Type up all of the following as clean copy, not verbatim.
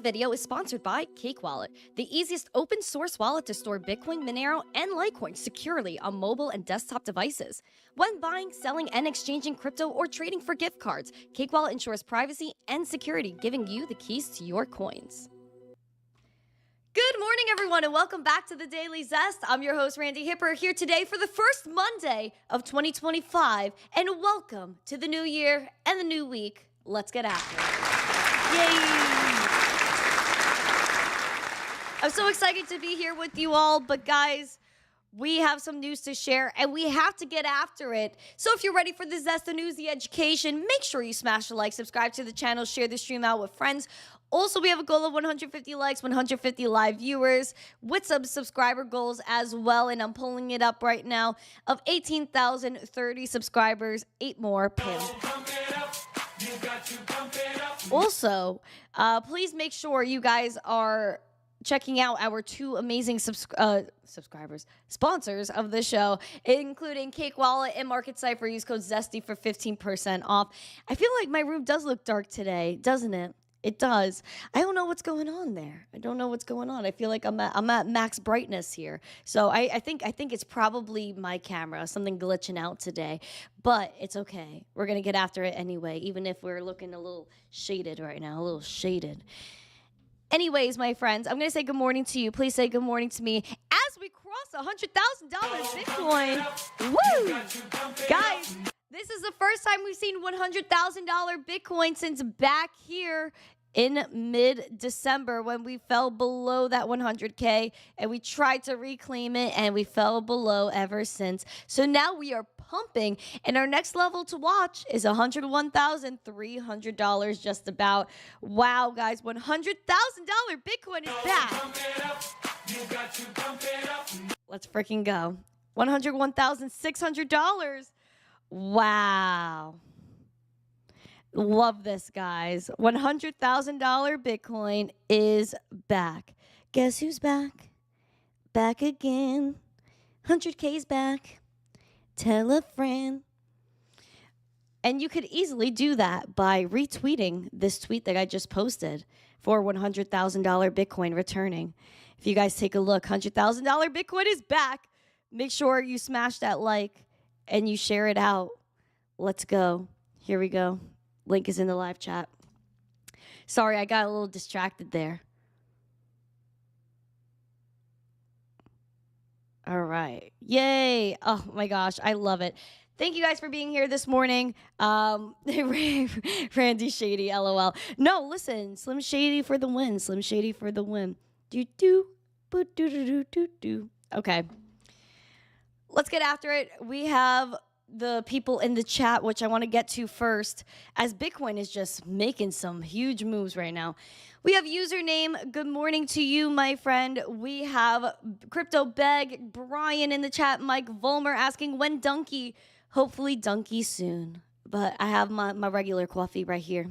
video is sponsored by Cake Wallet, the easiest open source wallet to store Bitcoin, Monero, and Litecoin securely on mobile and desktop devices. When buying, selling, and exchanging crypto or trading for gift cards, Cake Wallet ensures privacy and security, giving you the keys to your coins. Good morning, everyone, and welcome back to the Daily Zest. I'm your host, Randi Hipper, here today for the first Monday of 2025, and welcome to the new year and the new week. Let's get after it. Yay! I'm so excited to be here with you all, but guys, we have some news to share, and we have to get after it. So if you're ready for the Zest, the news, the education, make sure you smash the like, subscribe to the channel, share the stream out with friends. Also, we have a goal of 150 likes, 150 live viewers with some subscriber goals as well. And I'm pulling it up right now of 18,030 subscribers, 8 more pinned. Also, please make sure you guys are checking out our 2 amazing sponsors of the show, including Cake Wallet and Market Cipher. Use code ZESTY for 15% off. I feel like my room does look dark today, doesn't it? It does. I don't know what's going on there. I don't know what's going on. I feel like I'm at max brightness here. So I think it's probably my camera, something glitching out today. But it's okay. We're gonna get after it anyway, even if we're looking a little shaded right now, a little shaded. Anyways, my friends, I'm gonna say good morning to you. Please say good morning to me as we cross $100,000 Bitcoin. Woo! Guys, this is the first time we've seen $100,000 Bitcoin since back here in mid-December when we fell below that 100K and we tried to reclaim it and we fell below ever since. So now we are pumping, and our next level to watch is $101,300 just about. Wow, guys, $100,000 Bitcoin is back. Let's freaking go. $101,600. Wow. Love this, guys. $100,000 Bitcoin is back. Guess who's back? Back again. 100K's back. Tell a friend. And you could easily do that by retweeting this tweet that I just posted for $100,000 Bitcoin returning. If you guys take a look, $100,000 Bitcoin is back. Make sure you smash that like and you share it out. Let's go. Here we go. Link is in the live chat. Sorry, I got a little distracted there. All right. Yay. Oh my gosh, I love it. Thank you guys for being here this morning. Randy Shady, LOL. No, listen, Slim Shady for the win. Slim Shady for the win. Okay. Let's get after it. We have the people in the chat, which I want to get to first, as Bitcoin is just making some huge moves right now. We have username, good morning to you, my friend. We have Crypto Beg, Brian in the chat, Mike Volmer asking when Donkey, hopefully Donkey soon. But I have my regular coffee right here.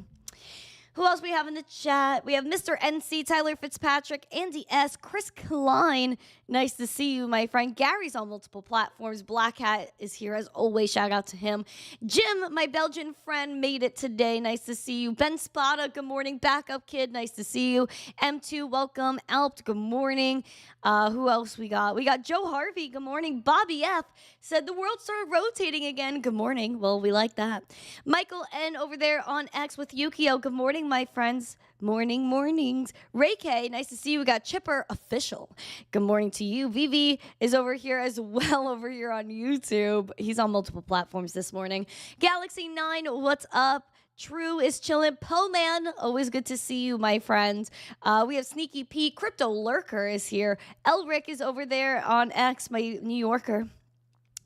Who else we have in the chat? We have Mr. NC, Tyler Fitzpatrick, Andy S, Chris Klein. Nice to see you, my friend. Gary's on multiple platforms. Black Hat is here as always. Shout out to him. Jim, my Belgian friend, made it today. Nice to see you. Ben Spada, good morning. Backup Kid, nice to see you. M2, welcome. Alpt, good morning. Who else we got? We got Joe Harvey, good morning. Bobby F said the world started rotating again. Good morning. Well, we like that. Michael N over there on X with Yukio. Good morning, my friends. Mornings. Ray K, nice to see you. We got Chipper Official. Good morning to you. Vivi is over here as well over here on YouTube. He's on multiple platforms this morning. Galaxy 9, what's up? True is chilling. Poe Man, always good to see you, my friends. We have Sneaky Pete. Crypto Lurker is here. Elric is over there on X, my New Yorker.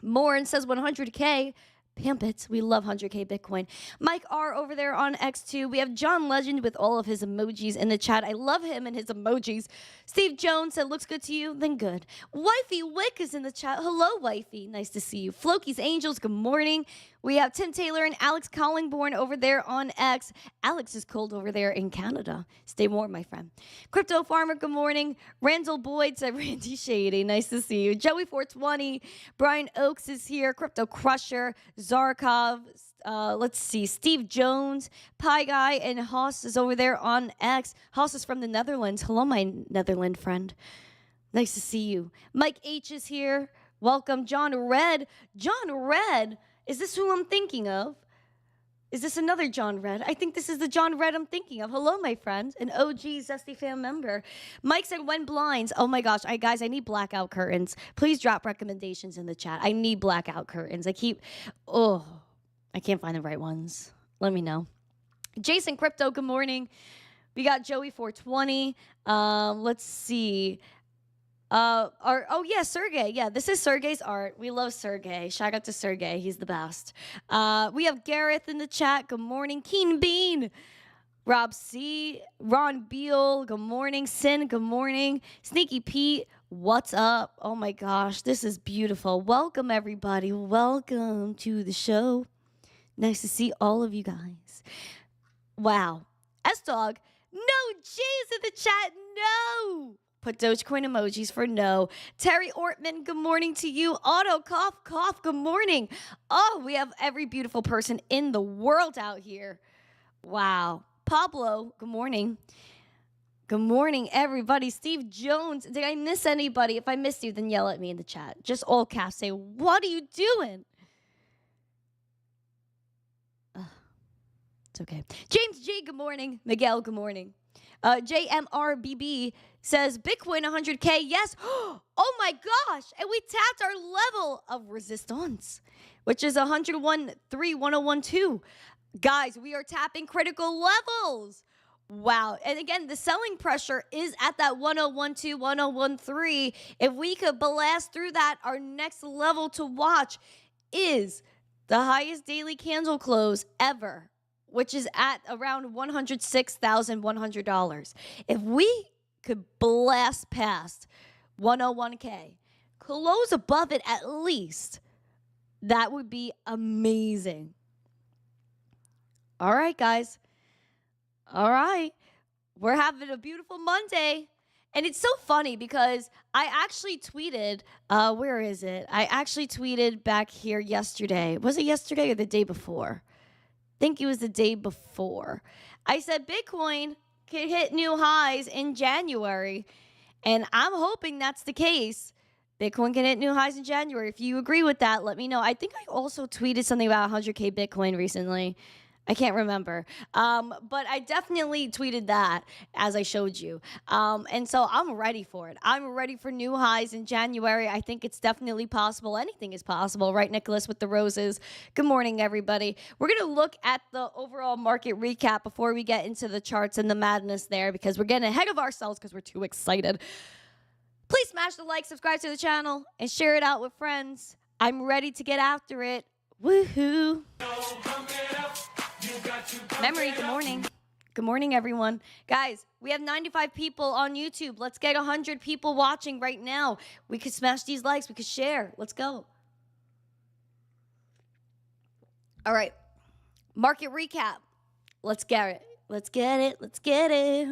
Morin says 100K. Pampits, we love 100K Bitcoin. Mike R over there on X2. We have John Legend with all of his emojis in the chat. I love him and his emojis. Steve Jones said, looks good to you? Then good. Wifey Wick is in the chat. Hello, Wifey. Nice to see you. Floki's Angels, good morning. We have Tim Taylor and Alex Collingborn over there on X. Alex is cold over there in Canada. Stay warm, my friend. Crypto Farmer, good morning. Randall Boyd said, Randy Shady, nice to see you. Joey 420, Brian Oakes is here. Crypto Crusher, Zarkov, let's see, Steve Jones, Pie Guy, and Haas is over there on X. Haas is from the Netherlands. Hello, my Netherlands friend. Nice to see you. Mike H is here. Welcome. John Red. John Red. Is this who I'm thinking of? Is this another John Red? I think this is the John Red I'm thinking of. Hello, my friend. An OG Zesty fan member. Mike said, when blinds. Oh, my gosh. Guys, I need blackout curtains. Please drop recommendations in the chat. I need blackout curtains. I can't find the right ones. Let me know. Jason Crypto, good morning. We got Joey 420. Let's see. Sergey. Yeah, this is Sergey's art. We love Sergey. Shout out to Sergey. He's the best. We have Gareth in the chat. Good morning. Keen Bean. Rob C. Ron Beal. Good morning. Sin. Good morning. Sneaky Pete. What's up? Oh my gosh, this is beautiful. Welcome, everybody. Welcome to the show. Nice to see all of you guys. Wow. S-Dog. No J's in the chat. No. Put Dogecoin emojis for no. Terry Ortman, good morning to you. Otto, cough, cough, good morning. Oh, we have every beautiful person in the world out here. Wow. Pablo, good morning. Good morning, everybody. Steve Jones, did I miss anybody? If I missed you, then yell at me in the chat. Just all caps, say, what are you doing? It's okay. James G, good morning. Miguel, good morning. JMRBB says Bitcoin 100K. Yes. Oh my gosh. And we tapped our level of resistance, which is 101.31012. Guys, we are tapping critical levels. Wow. And again, the selling pressure is at that 1012, 1013. If we could blast through that, our next level to watch is the highest daily candle close ever, which is at around $106,100. If we could blast past 101K, close above it at least, that would be amazing. All right, guys. All right. We're having a beautiful Monday. And it's so funny because I actually tweeted, where is it? I actually tweeted back here yesterday. Was it yesterday or the day before? I think it was the day before. I said Bitcoin could hit new highs in January, and I'm hoping that's the case. Bitcoin can hit new highs in January. If you agree with that, let me know. I think I also tweeted something about 100K Bitcoin recently. I can't remember. But I definitely tweeted that as I showed you. And so I'm ready for it. I'm ready for new highs in January. I think it's definitely possible. Anything is possible, right, Nicholas, with the roses? Good morning, everybody. We're going to look at the overall market recap before we get into the charts and the madness there, because we're getting ahead of ourselves because we're too excited. Please smash the like, subscribe to the channel, and share it out with friends. I'm ready to get after it. Woohoo. Memory, good morning. Good morning, everyone. Guys, we have 95 people on YouTube. Let's get 100 people watching right now. We could smash these likes. We could share. Let's go. All right. Market recap. Let's get it. Let's get it. Let's get it.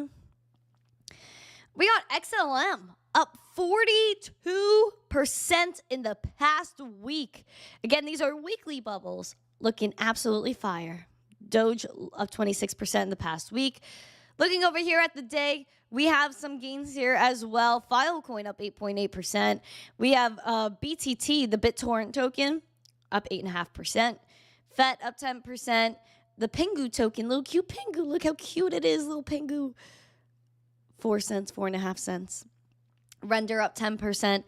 We got XLM up 42% in the past week. Again, these are weekly bubbles looking absolutely fire. Doge up 26% in the past week. Looking over here at the day, we have some gains here as well. Filecoin up 8.8%. We have BTT, the BitTorrent token, up 8.5%. FET up 10%. The Pingu token, little cute Pingu. Look how cute it is, little Pingu. 4 cents, 4.5 cents. Render up 10%.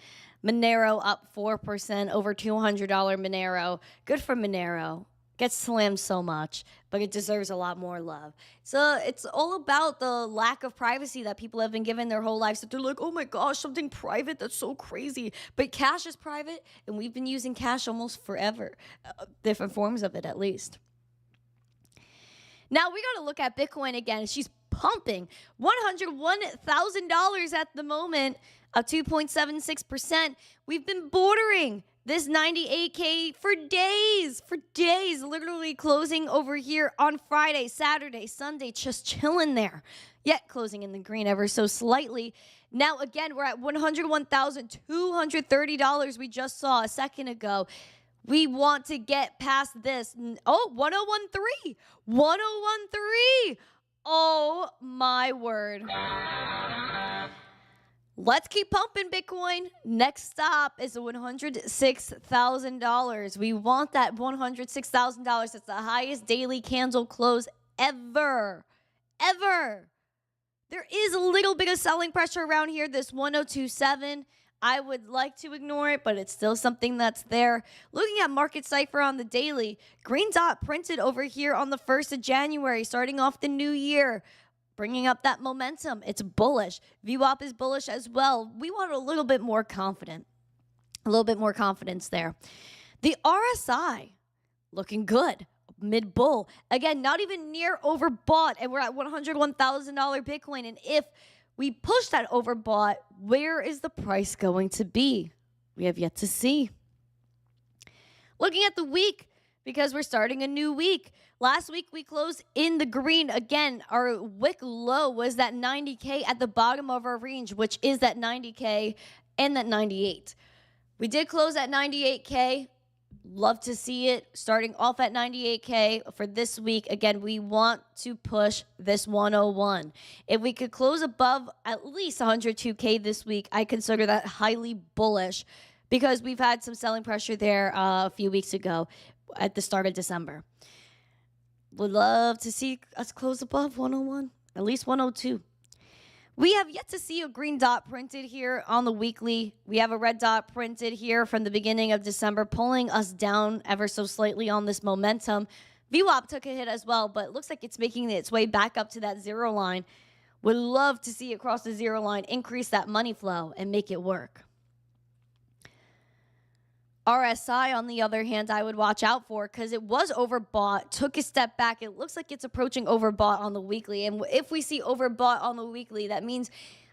Monero up 4%. Over $200 Monero. Good for Monero. Gets slammed so much, but it deserves a lot more love. So it's all about the lack of privacy that people have been given their whole lives. So they're like, oh my gosh, something private, that's so crazy. But cash is private, and we've been using cash almost forever. Different forms of it, at least. Now we got to look at Bitcoin again. She's pumping $101,000 at the moment, 2.76%. We've been bordering this 98K for days, literally closing over here on Friday, Saturday, Sunday, just chilling there, yet closing in the green ever so slightly. Now, again, we're at $101,230 we just saw a second ago. We want to get past this. Oh, 1013. 1013. Oh, my word. Let's keep pumping Bitcoin. Next stop is $106,000. We want that $106,000. It's the highest daily candle close ever. There is a little bit of selling pressure around here, this 1027. I would like to ignore it, but it's still something that's there. Looking at Market Cipher on the daily, green dot printed over here on the 1st of January, starting off the new year, bringing up that momentum. It's bullish. VWAP is bullish as well. We want a little bit more confidence there. The RSI looking good. Mid-bull. Again, not even near overbought, and we're at $101,000 Bitcoin. And if we push that overbought, where is the price going to be? We have yet to see. Looking at the week, because we're starting a new week. Last week, we closed in the green. Again, our wick low was that 90K at the bottom of our range, which is that 90K and that 98. We did close at 98K. Love to see it starting off at 98K for this week. Again, we want to push this 101. If we could close above at least 102K this week, I consider that highly bullish because we've had some selling pressure there a few weeks ago at the start of December. Would love to see us close above 101, at least 102. We have yet to see a green dot printed here on the weekly. We have a red dot printed here from the beginning of December, pulling us down ever so slightly on this momentum. VWAP took a hit as well, but it looks like it's making its way back up to that zero line. Would love to see it cross the zero line, increase that money flow, and make it work. RSI, on the other hand, I would watch out for because it was overbought, took a step back. It looks like it's approaching overbought on the weekly. And if we see overbought on the weekly, that means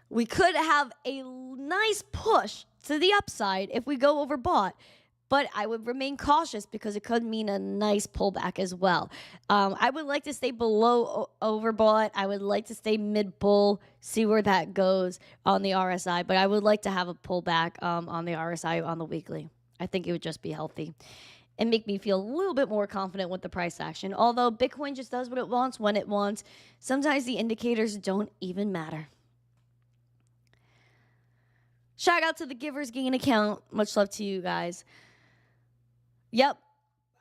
we could have a nice push to the upside if we go overbought. But I would remain cautious because it could mean a nice pullback as well. I would like to stay below overbought. I would like to stay mid-bull, see where that goes on the RSI. But I would like to have a pullback on the RSI on the weekly. I think it would just be healthy and make me feel a little bit more confident with the price action. Although Bitcoin just does what it wants when it wants. Sometimes the indicators don't even matter. Shout out to the Givers Gain account. Much love to you guys. Yep.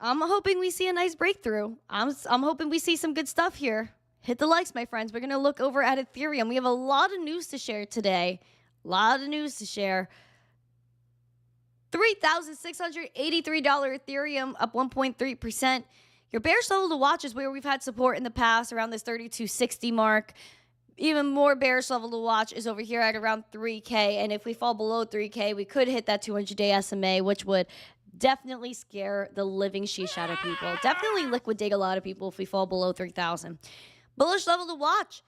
I'm hoping we see a nice breakthrough. I'm hoping we see some good stuff here. Hit the likes, my friends. We're going to look over at Ethereum. We have a lot of news to share today. $3,683 Ethereum, up 1.3%. Your bearish level to watch is where we've had support in the past, around this 3260 mark. Even more bearish level to watch is over here at around 3K. And if we fall below 3K, we could hit that 200-day SMA, which would definitely scare the living sheesh out of people. Definitely liquidate a lot of people if we fall below 3,000. Bullish level to watch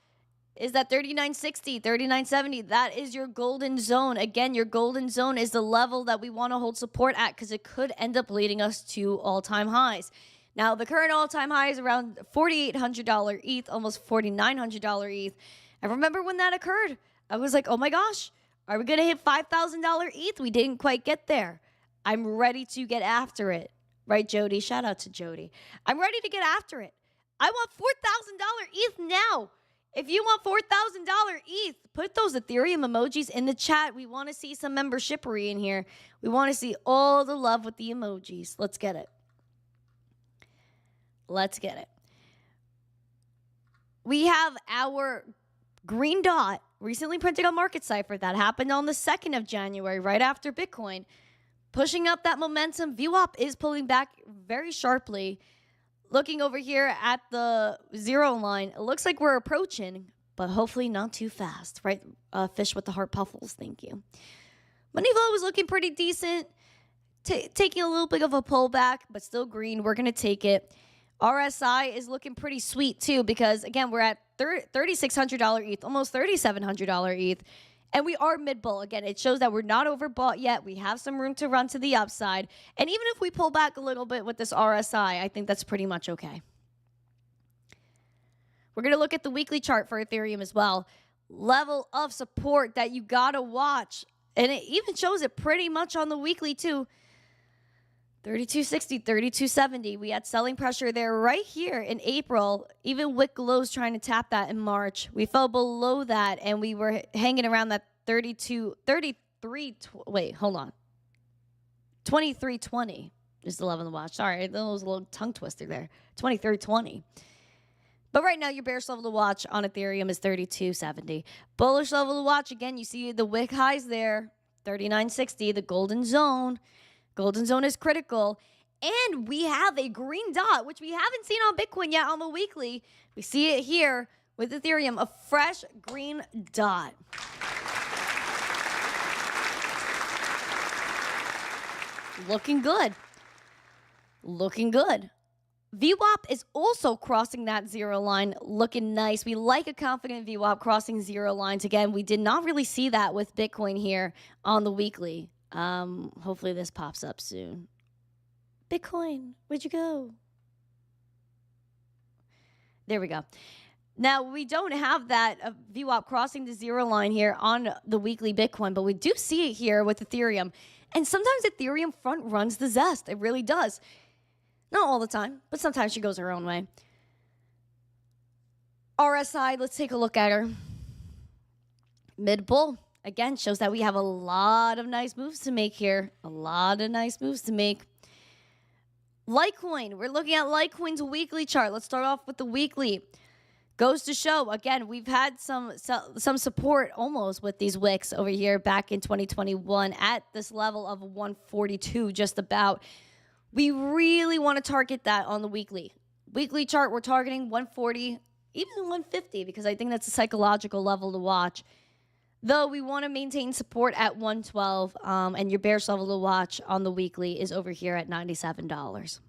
is that 3960, 3970. That is your golden zone. Again, your golden zone is the level that we want to hold support at because it could end up leading us to all-time highs. Now, the current all-time high is around $4,800 ETH, almost $4,900 ETH. I remember when that occurred. I was like, oh my gosh, are we going to hit $5,000 ETH? We didn't quite get there. I'm ready to get after it. Right, Jody? Shout out to Jody. I'm ready to get after it. I want $4,000 ETH now. If you want $4,000 ETH, put those Ethereum emojis in the chat. We want to see some membershippery in here. We want to see all the love with the emojis. Let's get it. Let's get it. We have our green dot recently printed on Market Cipher. That happened on the 2nd of January, right after Bitcoin. Pushing up that momentum. VWAP is pulling back very sharply. Looking over here at the zero line, it looks like we're approaching, but hopefully not too fast, right? Fish with the heart puffles, thank you. Money flow was looking pretty decent, taking a little bit of a pullback, but still green. We're going to take it. RSI is looking pretty sweet too because, again, we're at $3,600 ETH, almost $3,700 ETH. And we are mid-bull. Again, it shows that we're not overbought yet. We have some room to run to the upside. And even if we pull back a little bit with this RSI, I think that's pretty much okay. We're going to look at the weekly chart for Ethereum as well. Level of support that you got to watch. And it even shows it pretty much on the weekly too. 3260, 3270. We had selling pressure there right here in April. Even Wick lows trying to tap that in March. We fell below that and we were hanging around that 2320 is the level to watch. Sorry, that was a little tongue twister there. 2320. But right now, your bearish level to watch on Ethereum is 3270. Bullish level to watch, again, you see the wick highs there, 3960, the golden zone. Golden zone is critical. And we have a green dot, which we haven't seen on Bitcoin yet on the weekly. We see it here with Ethereum, a fresh green dot. Looking good. Looking good. VWAP is also crossing that zero line, looking nice. We like a confident VWAP crossing zero lines. Again, we did not really see that with Bitcoin here on the weekly. Hopefully this pops up soon. Bitcoin, where'd you go? There we go. Now, we don't have that VWAP crossing the zero line here on the weekly Bitcoin, but we do see it here with Ethereum. And sometimes Ethereum front runs the Zest. It really does. Not all the time, but sometimes she goes her own way. RSI, let's take a look at her. Mid-bull, again, shows that we have a lot of nice moves to make here. A lot of nice moves to make. Litecoin, we're looking at Litecoin's weekly chart. Let's start off with the weekly. Goes to show, again, we've had some support almost with these wicks over here back in 2021 at this level of 142, just about. We really want to target that on the weekly. Weekly chart, we're targeting 140, even 150, because I think that's a psychological level to watch. Though we want to maintain support at 112, and your bearish level to watch on the weekly is over here at $97.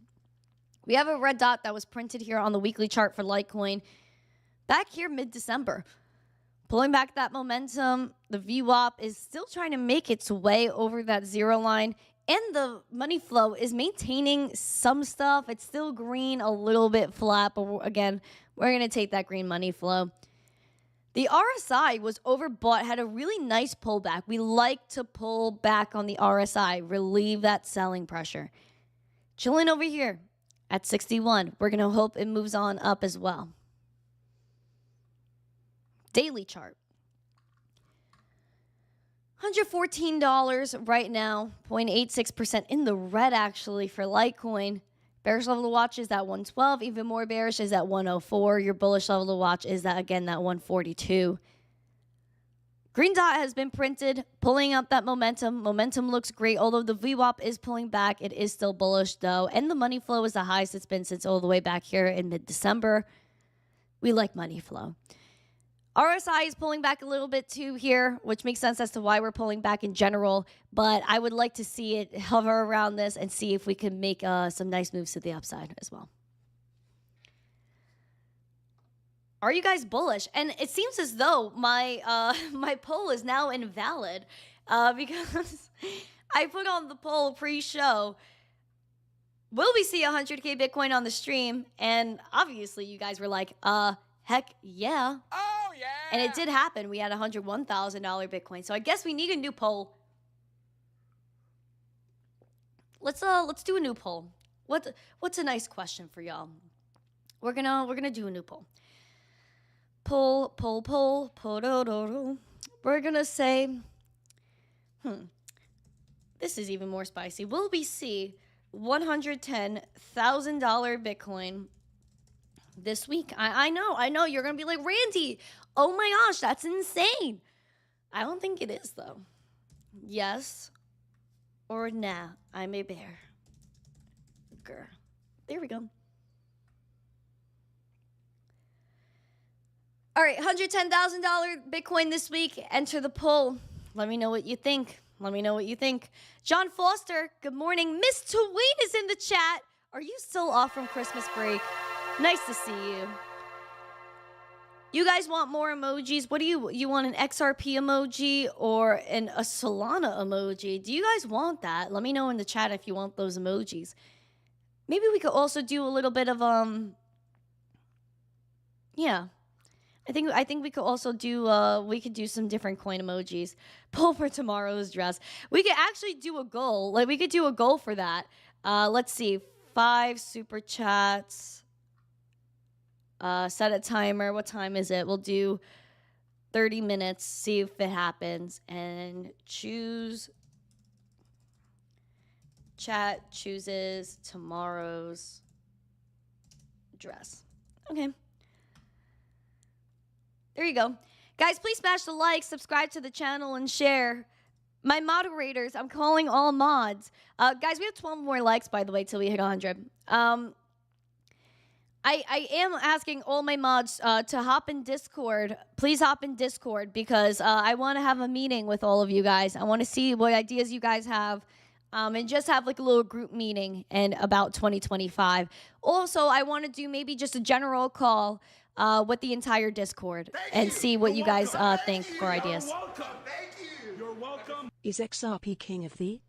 We have a red dot that was printed here on the weekly chart for Litecoin back here mid-December. Pulling back that momentum, the VWAP is still trying to make its way over that zero line. And the money flow is maintaining some stuff. It's still green, a little bit flat. But again, we're going to take that green money flow. The RSI was overbought, had a really nice pullback. We like to pull back on the RSI, relieve that selling pressure. Chilling over here at 61. We're going to hope it moves on up as well. Daily chart. $114 right now, 0.86% in the red actually for Litecoin. Bearish level to watch is that 112. Even more bearish is that 104. Your bullish level to watch is that, again, that 142. Green dot has been printed, pulling up that momentum. Momentum looks great, although the VWAP is pulling back. It is still bullish, though. And the money flow is the highest it's been since all the way back here in mid-December. We like money flow. RSI is pulling back a little bit too here, which makes sense as to why we're pulling back in general. But I would like to see it hover around this and see if we can make some nice moves to the upside as well. Are you guys bullish? And it seems as though my my poll is now invalid because I put on the poll pre-show. Will we see 100K Bitcoin on the stream? And obviously you guys were like, heck yeah. Oh, yeah. And it did happen. We had $101,000 Bitcoin. So I guess we need a new poll. Let's do a new poll. What's a nice question for y'all? We're gonna do a new poll. Poll. We're gonna say, this is even more spicy. Will we see $110,000 Bitcoin this week? I know you're gonna be like, Randy, oh my gosh, that's insane. I don't think it is though. Yes or nah, I'm a bear. Grr. There we go. All right, $110,000 Bitcoin this week. Enter the poll. Let me know what you think. John Foster, good morning. Miss Tweet is in the chat. Are you still off from Christmas break? Nice to see you. You guys want more emojis? What do you want, an XRP emoji or a Solana emoji? Do you guys want that? Let me know in the chat if you want those emojis. Maybe we could also do a little bit of yeah. I think we could also do we could do some different coin emojis. Pull for tomorrow's dress. We could actually do a goal. Like we could do a goal for that. Let's see. 5 super chats. Set a timer. What time is it? We'll do 30 minutes. See if it happens. And choose. Chat chooses tomorrow's dress. Okay. There you go. Guys, please smash the like, subscribe to the channel, and share. My moderators, I'm calling all mods. Guys, we have 12 more likes, by the way, till we hit 100. I am asking all my mods to hop in Discord. Please hop in Discord because I want to have a meeting with all of you guys. I want to see what ideas you guys have and just have like a little group meeting in about 2025. Also, I want to do maybe just a general call with the entire Discord and see what you guys think for ideas. You're welcome. Thank you. You're welcome. Is XRP king of the?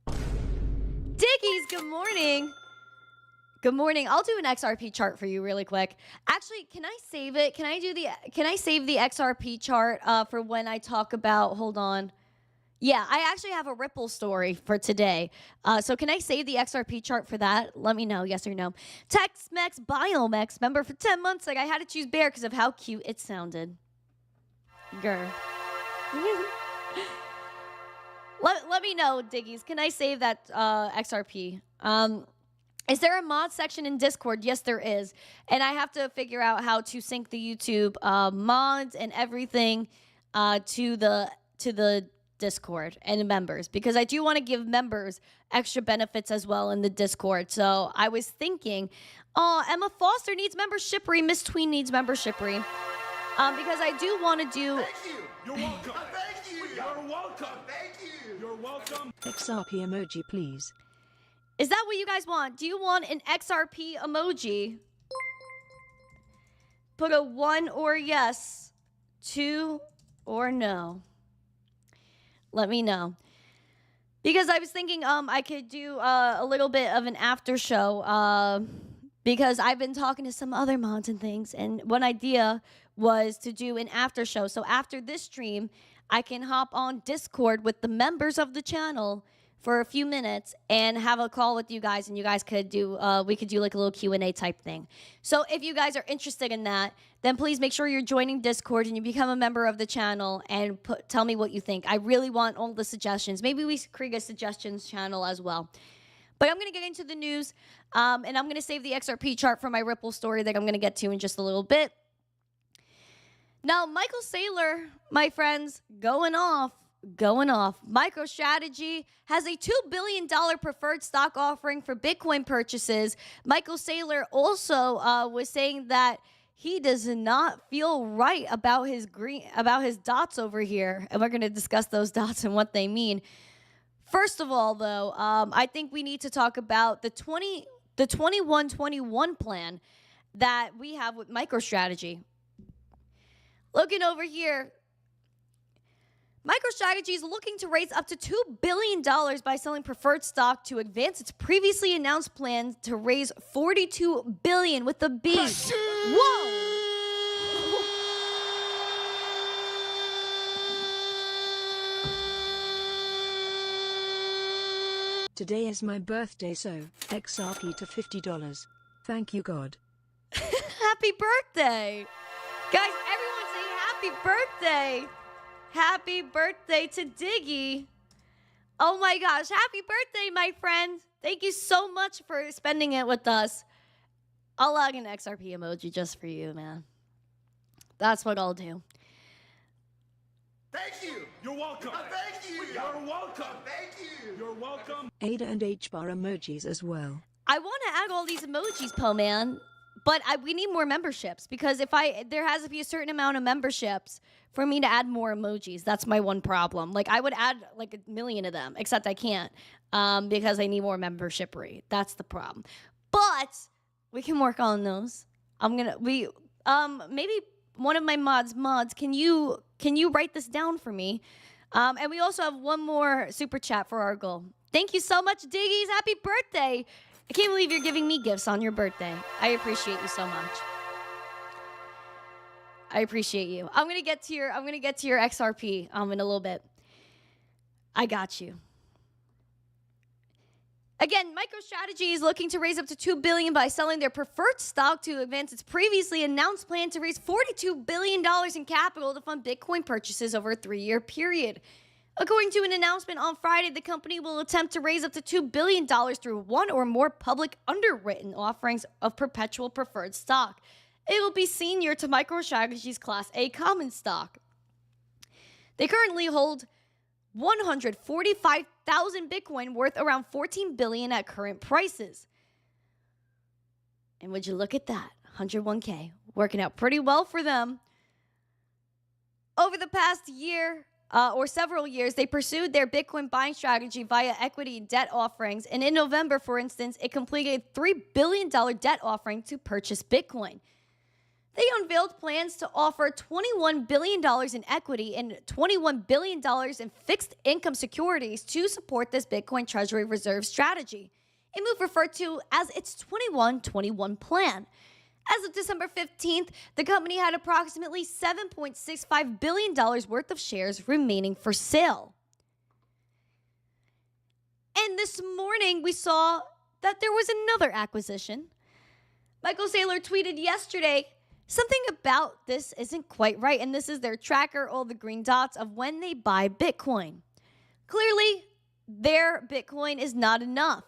Diggies, good morning. Good morning. I'll do an XRP chart for you really quick. Actually, can I save it? Can I save the XRP chart for when I talk about, hold on. Yeah, I actually have a Ripple story for today. So can I save the XRP chart for that? Let me know, yes or no. Tex-Mex Biomex member for 10 months. Like I had to choose bear because of how cute it sounded. Grr. Let me know, Diggies. Can I save that XRP? Is there a mod section in Discord? Yes, there is. And I have to figure out how to sync the YouTube mods and everything to the Discord and the members, because I do want to give members extra benefits as well in the Discord. So I was thinking, oh, Emma Foster needs membershipry. Miss Tween needs membershipry. Because I do want to do... Thank you. You're welcome. Thank you. You're welcome. Thank you. You're welcome. XRP emoji, please. Is that what you guys want? Do you want an XRP emoji? Put a 1 or yes, 2 or no. Let me know. Because I was thinking I could do a little bit of an after show because I've been talking to some other mods and things, and one idea was to do an after show. So after this stream, I can hop on Discord with the members of the channel for a few minutes and have a call with you guys, and you guys could do, we could do like a little Q&A type thing. So if you guys are interested in that, then please make sure you're joining Discord and you become a member of the channel and tell me what you think. I really want all the suggestions. Maybe we create a suggestions channel as well. But I'm gonna get into the news, and I'm gonna save the XRP chart for my Ripple story that I'm gonna get to in just a little bit. Now, Michael Saylor, my friends, going off. Microstrategy has a $2 billion preferred stock offering for Bitcoin purchases. Michael Saylor also was saying that he does not feel right about his dots over here, and we're going to discuss those dots and what they mean. First of all, though, I think we need to talk about the 21-21 plan that we have with MicroStrategy. Looking over here, MicroStrategy is looking to raise up to $2 billion by selling preferred stock to advance its previously announced plan to raise $42 billion with a B. Whoa! Today is my birthday, so XRP to $50. Thank you, God. Happy birthday! Guys, everyone say happy birthday! Happy birthday to Diggy. Oh my gosh, happy birthday, my friend. Thank you so much for spending it with us. I'll log an XRP emoji just for you, man. That's what I'll do. Thank you. You're welcome. Thank you. You're welcome. Thank you. You're welcome. Ada and H-bar emojis as well. I want to add all these emojis, Po Man, but we need more memberships because there has to be a certain amount of memberships for me to add more emojis. That's my one problem. Like I would add like 1 million of them, except I can't because I need more membership rate. That's the problem. But we can work on those. Maybe one of my mods, can you write this down for me? And we also have one more super chat for our goal. Thank you so much, Diggies. Happy birthday. I can't believe you're giving me gifts on your birthday. I appreciate you so much. I appreciate you. I'm gonna get to your XRP in a little bit. I got you. Again, Microstrategy is looking to raise up to $2 billion by selling their preferred stock to advance its previously announced plan to raise $42 billion in capital to fund Bitcoin purchases over a 3-year period. According to an announcement on Friday, the company will attempt to raise up to $2 billion through one or more public underwritten offerings of perpetual preferred stock. It will be senior to MicroStrategy's Class A common stock. They currently hold 145,000 Bitcoin worth around $14 billion at current prices. And would you look at that? 101K. Working out pretty well for them. Over the past year or several years, they pursued their Bitcoin buying strategy via equity and debt offerings. And in November, for instance, it completed a $3 billion debt offering to purchase Bitcoin. They unveiled plans to offer $21 billion in equity and $21 billion in fixed income securities to support this Bitcoin Treasury Reserve strategy, a move referred to as its 21-21 plan. As of December 15th, the company had approximately $7.65 billion worth of shares remaining for sale. And this morning, we saw that there was another acquisition. Michael Saylor tweeted yesterday, something about this isn't quite right, and this is their tracker, all the green dots of when they buy Bitcoin. Clearly, their Bitcoin is not enough.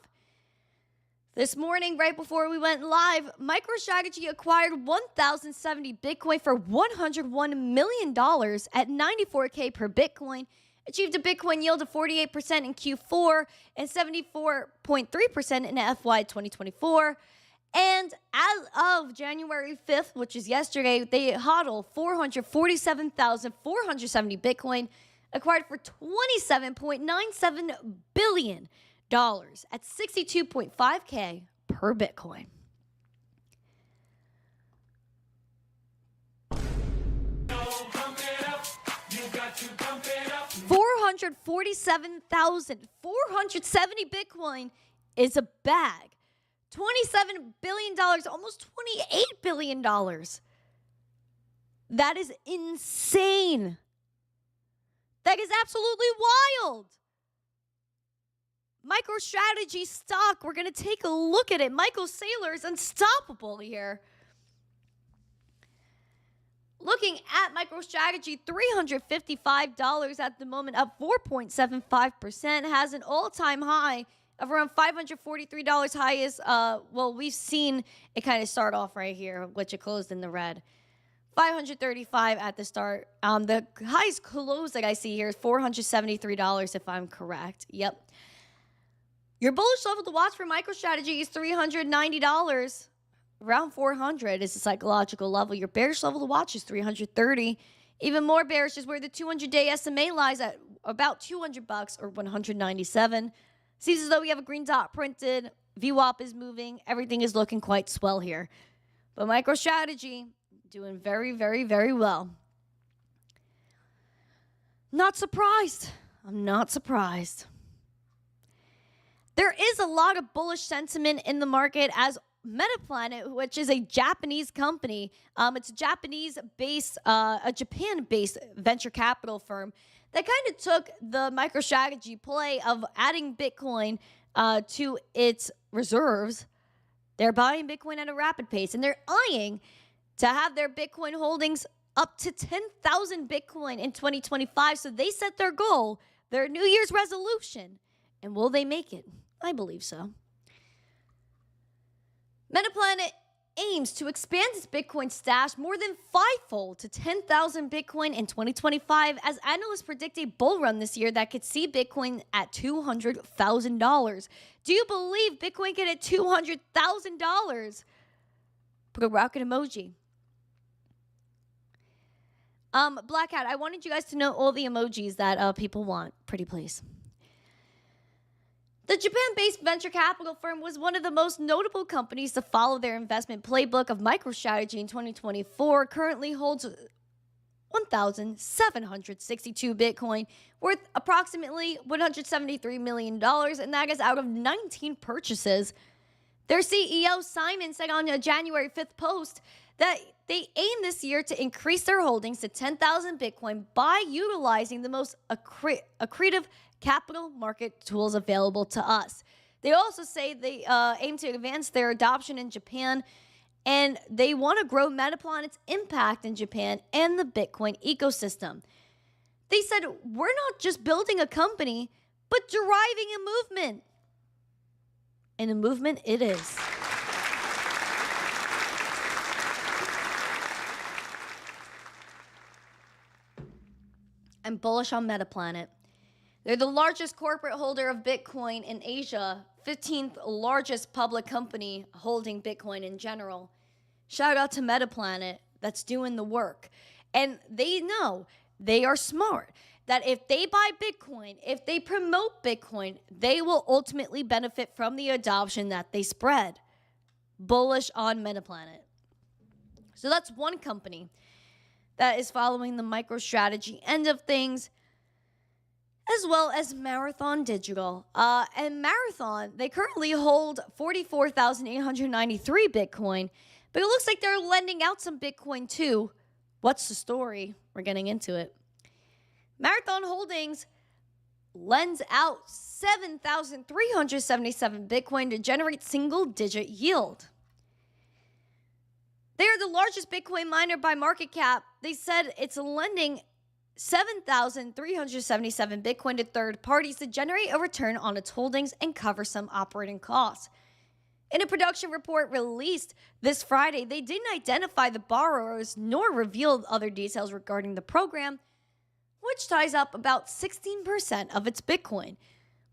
This morning, right before we went live, MicroStrategy acquired 1,070 Bitcoin for $101 million at 94K per Bitcoin, achieved a Bitcoin yield of 48% in Q4 and 74.3% in FY 2024. And as of January 5th, which is yesterday, they hodled 447,470 Bitcoin, acquired for $27.97 billion at 62.5K per Bitcoin. $447,470 Bitcoin is a bag. $27 billion, almost $28 billion. That is insane. That is absolutely wild. MicroStrategy stock, we're going to take a look at it. Michael Saylor is unstoppable here. Looking at MicroStrategy, $355 at the moment, up 4.75%, has an all-time high of around $543 highest. Well, we've seen it kind of start off right here, which it closed in the red. $535 at the start. The highest close that I see here is $473 if I'm correct. Yep. Your bullish level to watch for MicroStrategy is $390. Around 400 is the psychological level. Your bearish level to watch is 330. Even more bearish is where the 200-day SMA lies at about $200 or 197. Seems as though we have a green dot printed. VWAP is moving. Everything is looking quite swell here. But MicroStrategy doing very, very, very well. Not surprised. I'm not surprised. There is a lot of bullish sentiment in the market as Metaplanet, which is a Japanese company, it's a Japanese-based, a Japan-based venture capital firm that kind of took the MicroStrategy play of adding Bitcoin to its reserves. They're buying Bitcoin at a rapid pace, and they're eyeing to have their Bitcoin holdings up to 10,000 Bitcoin in 2025. So they set their goal, their New Year's resolution. And will they make it? I believe so. Metaplanet aims to expand its Bitcoin stash more than fivefold to 10,000 Bitcoin in 2025 as analysts predict a bull run this year that could see Bitcoin at $200,000. Do you believe Bitcoin can hit $200,000? Put a rocket emoji. Black Hat, I wanted you guys to know all the emojis that people want. Pretty please. The Japan-based venture capital firm was one of the most notable companies to follow their investment playbook of MicroStrategy in 2024, currently holds 1,762 Bitcoin, worth approximately $173 million, and that is out of 19 purchases. Their CEO, Simon, said on a January 5th post that they aim this year to increase their holdings to 10,000 Bitcoin by utilizing the most accretive capital market tools available to us. They also say they aim to advance their adoption in Japan, and they want to grow Metaplanet's impact in Japan and the Bitcoin ecosystem. They said, we're not just building a company, but deriving a movement. And a movement it is. I'm bullish on Metaplanet. They're the largest corporate holder of Bitcoin in Asia, 15th largest public company holding Bitcoin in general. Shout out to Metaplanet that's doing the work. And they know, they are smart, that if they buy Bitcoin, if they promote Bitcoin, they will ultimately benefit from the adoption that they spread. Bullish on Metaplanet. So that's one company that is following the MicroStrategy end of things, as well as Marathon Digital. And Marathon, they currently hold 44,893 Bitcoin, but it looks like they're lending out some Bitcoin too. What's the story? We're getting into it. Marathon Holdings lends out 7,377 Bitcoin to generate single-digit yield. They are the largest Bitcoin miner by market cap. They said it's lending 7,377 Bitcoin to third parties to generate a return on its holdings and cover some operating costs. In a production report released this Friday, they didn't identify the borrowers nor reveal other details regarding the program, which ties up about 16% of its Bitcoin.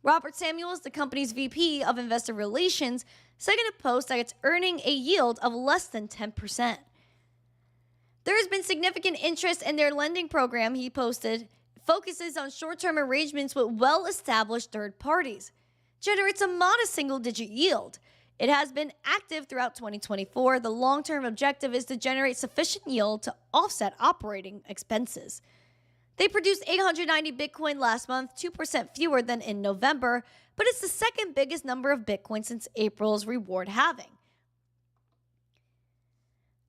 Robert Samuels, the company's VP of Investor Relations, said in a post that it's earning a yield of less than 10%. There has been significant interest in their lending program, he posted. It focuses on short-term arrangements with well-established third parties. Generates a modest single-digit yield. It has been active throughout 2024. The long-term objective is to generate sufficient yield to offset operating expenses. They produced 890 Bitcoin last month, 2% fewer than in November, but it's the second biggest number of Bitcoin since April's reward halving.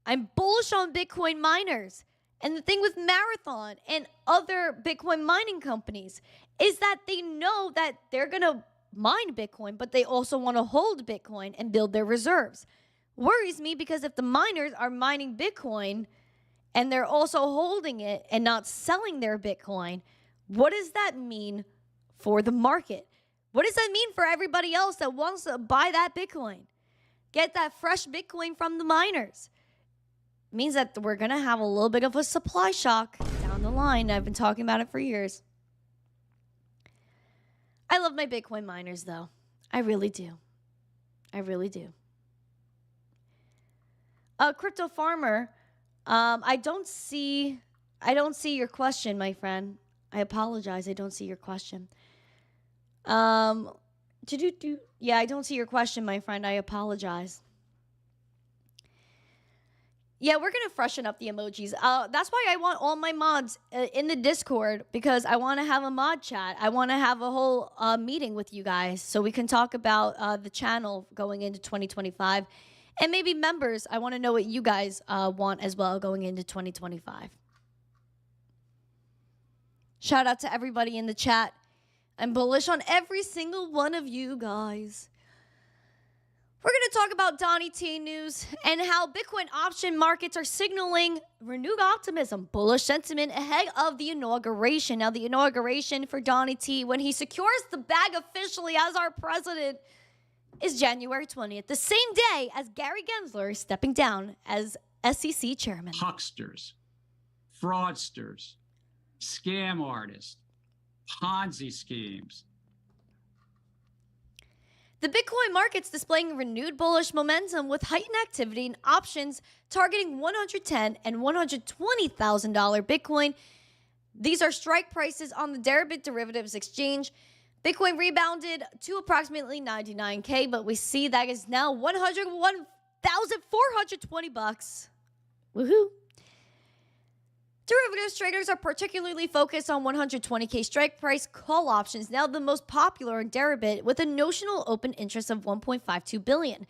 I'm bullish on Bitcoin miners. And the thing with Marathon and other Bitcoin mining companies is that they know that they're going to mine Bitcoin, but they also want to hold Bitcoin and build their reserves. Worries me because if the miners are mining Bitcoin and they're also holding it and not selling their Bitcoin, what does that mean for the market? What does that mean for everybody else that wants to buy that Bitcoin? Get that fresh Bitcoin from the miners. It means that we're going to have a little bit of a supply shock down the line. I've been talking about it for years. I love my Bitcoin miners, though. I really do. I really do. Crypto Farmer, I don't see your question, my friend. I apologize. I don't see your question. Yeah, I don't see your question, my friend. I apologize. Yeah, we're going to freshen up the emojis. That's why I want all my mods in the Discord, because I want to have a mod chat. I want to have a whole meeting with you guys so we can talk about the channel going into 2025. And maybe members, I want to know what you guys want as well going into 2025. Shout out to everybody in the chat. I'm bullish on every single one of you guys. We're going to talk about Donnie T news and how Bitcoin option markets are signaling renewed optimism, bullish sentiment ahead of the inauguration. Now, the inauguration for Donnie T, when he secures the bag officially as our president, is January 20th, the same day as Gary Gensler is stepping down as SEC chairman. Hucksters, fraudsters, scam artists, Ponzi schemes. The Bitcoin market's displaying renewed bullish momentum with heightened activity in options targeting $110,000 and $120,000 Bitcoin. These are strike prices on the Deribit Derivatives Exchange. Bitcoin rebounded to approximately 99K, but we see that is now 101,420 bucks. Woohoo. Derivatives traders are particularly focused on 120K strike price call options, now the most popular in Deribit, with a notional open interest of 1.52 billion.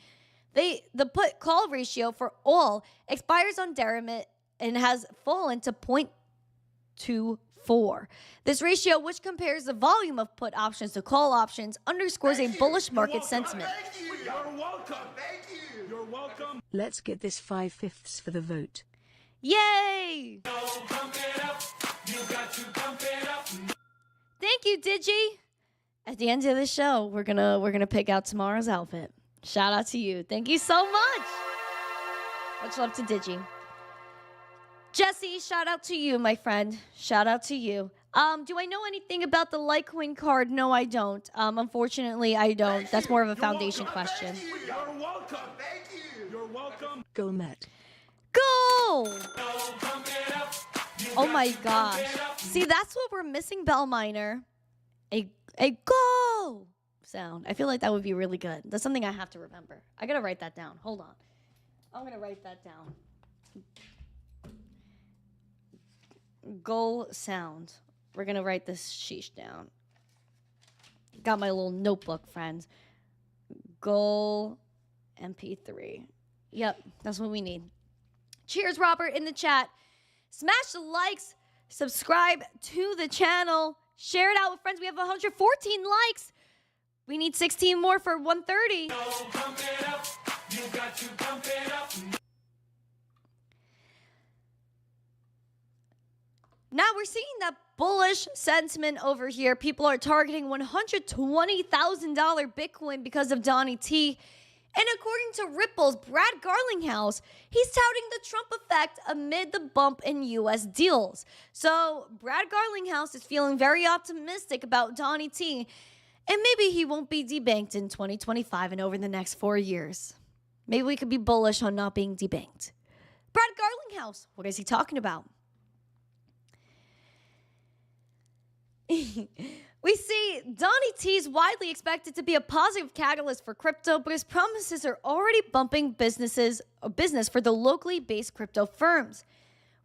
The put call ratio for all expires on Deribit and has fallen to 0.24. This ratio, which compares the volume of put options to call options, underscores a bullish market sentiment. Thank you. You're welcome. Thank you. You're welcome. Let's get this 5/5 for the vote. Yay! Thank you, Digi. At the end of the show, we're gonna pick out tomorrow's outfit. Shout out to you. Thank you so much. Much love to Digi. Jesse, shout out to you, my friend. Shout out to you. Do I know anything about the Litecoin card? No, I don't. Unfortunately, I don't. That's more of a foundation question. Thank you. You're welcome. Thank you. You're welcome. Go Met. Go! Oh my gosh. See, that's what we're missing, Bell Miner. A go sound. I feel like that would be really good. That's something I have to remember. I gotta write that down. Hold on. I'm gonna write that down. Goal sound. We're gonna write this sheesh down. Got my little notebook, friends. Goal MP3. Yep, that's what we need. Cheers, Robert, in the chat. Smash the likes. Subscribe to the channel. Share it out with friends. We have 114 likes. We need 16 more for 130. Now we're seeing that bullish sentiment over here. People are targeting $120,000 Bitcoin because of Donnie T. And according to Ripple's Brad Garlinghouse, he's touting the Trump effect amid the bump in U.S. deals. So Brad Garlinghouse is feeling very optimistic about Donnie T. And maybe he won't be debanked in 2025 and over the next 4 years. Maybe we could be bullish on not being debanked. Brad Garlinghouse, what is he talking about? We see Donnie T is widely expected to be a positive catalyst for crypto, but his promises are already bumping business for the locally based crypto firms.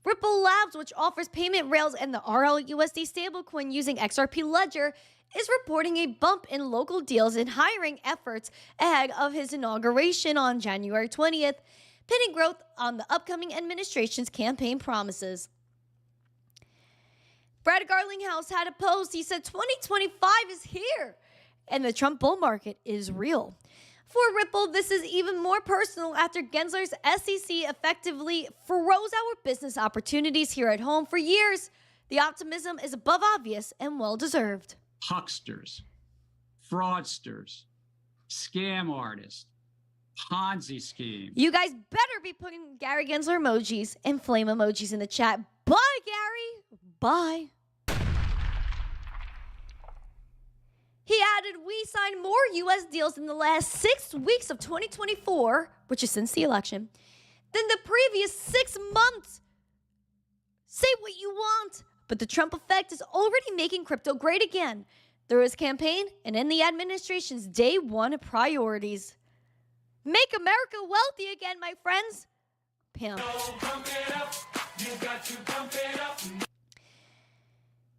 Ripple Labs, which offers payment rails and the RLUSD stablecoin using XRP Ledger, is reporting a bump in local deals and hiring efforts ahead of his inauguration on January 20th, pinning growth on the upcoming administration's campaign promises. Brad Garlinghouse had a post. He said 2025 is here and the Trump bull market is real. For Ripple, this is even more personal after Gensler's SEC effectively froze our business opportunities here at home for years. The optimism is above obvious and well-deserved. Hucksters, fraudsters, scam artists, Ponzi schemes. You guys better be putting Gary Gensler emojis and flame emojis in the chat. Bye, Gary. Bye. He added, we signed more U.S. deals in the last 6 weeks of 2024, which is since the election, than the previous 6 months. Say what you want, but the Trump effect is already making crypto great again through his campaign and in the administration's day one priorities. Make America wealthy again, my friends. Pimp.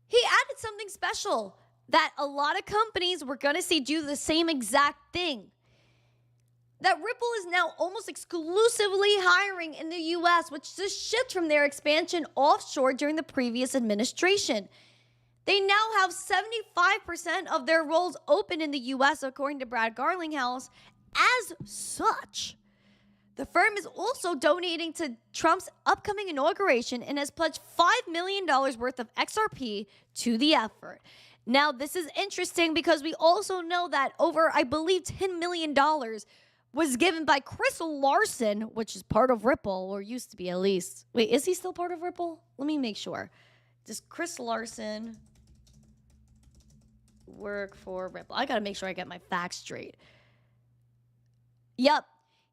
He added something special that a lot of companies were going to see do the same exact thing. That Ripple is now almost exclusively hiring in the U.S., which is a shift from their expansion offshore during the previous administration. They now have 75% of their roles open in the U.S., according to Brad Garlinghouse. As such, the firm is also donating to Trump's upcoming inauguration and has pledged $5 million worth of XRP to the effort. Now, this is interesting because we also know that over, I believe, $10 million was given by Chris Larson, which is part of Ripple, or used to be at least. Wait, is he still part of Ripple? Let me make sure. Does Chris Larson work for Ripple? I got to make sure I get my facts straight. Yep.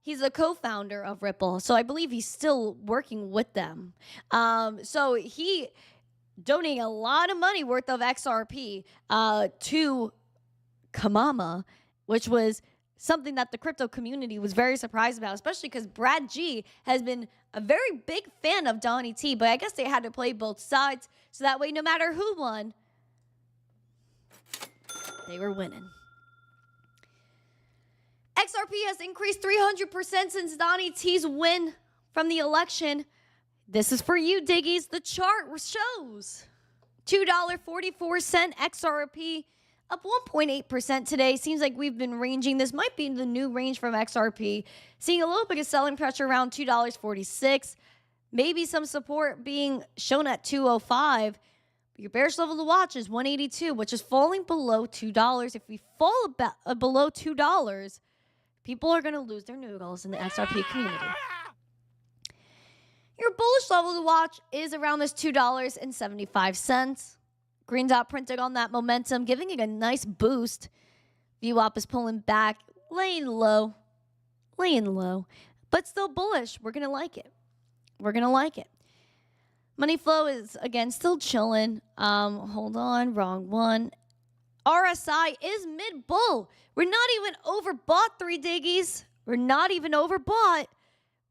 He's a co-founder of Ripple, so I believe he's still working with them. So he donating a lot of money worth of XRP to Kamama, which was something that the crypto community was very surprised about, especially because Brad G has been a very big fan of Donnie T, but I guess they had to play both sides, so that way no matter who won, they were winning. XRP has increased 300% since Donnie T's win from the election. This is for you, Diggies. The chart shows $2.44 XRP, up 1.8% today. Seems like we've been ranging. This might be the new range from XRP. Seeing a little bit of selling pressure around $2.46. Maybe some support being shown at $2.05. Your bearish level to watch is 182, which is falling below $2. If we fall below $2, people are going to lose their noodles in the XRP community. Your bullish level to watch is around this $2.75. Green dot printed on that momentum, giving it a nice boost. VWAP is pulling back, laying low, but still bullish. We're going to like it. We're going to like it. Money flow is, again, still chilling. Hold on, wrong one. RSI is mid-bull. We're not even overbought, 3 Diggies. We're not even overbought,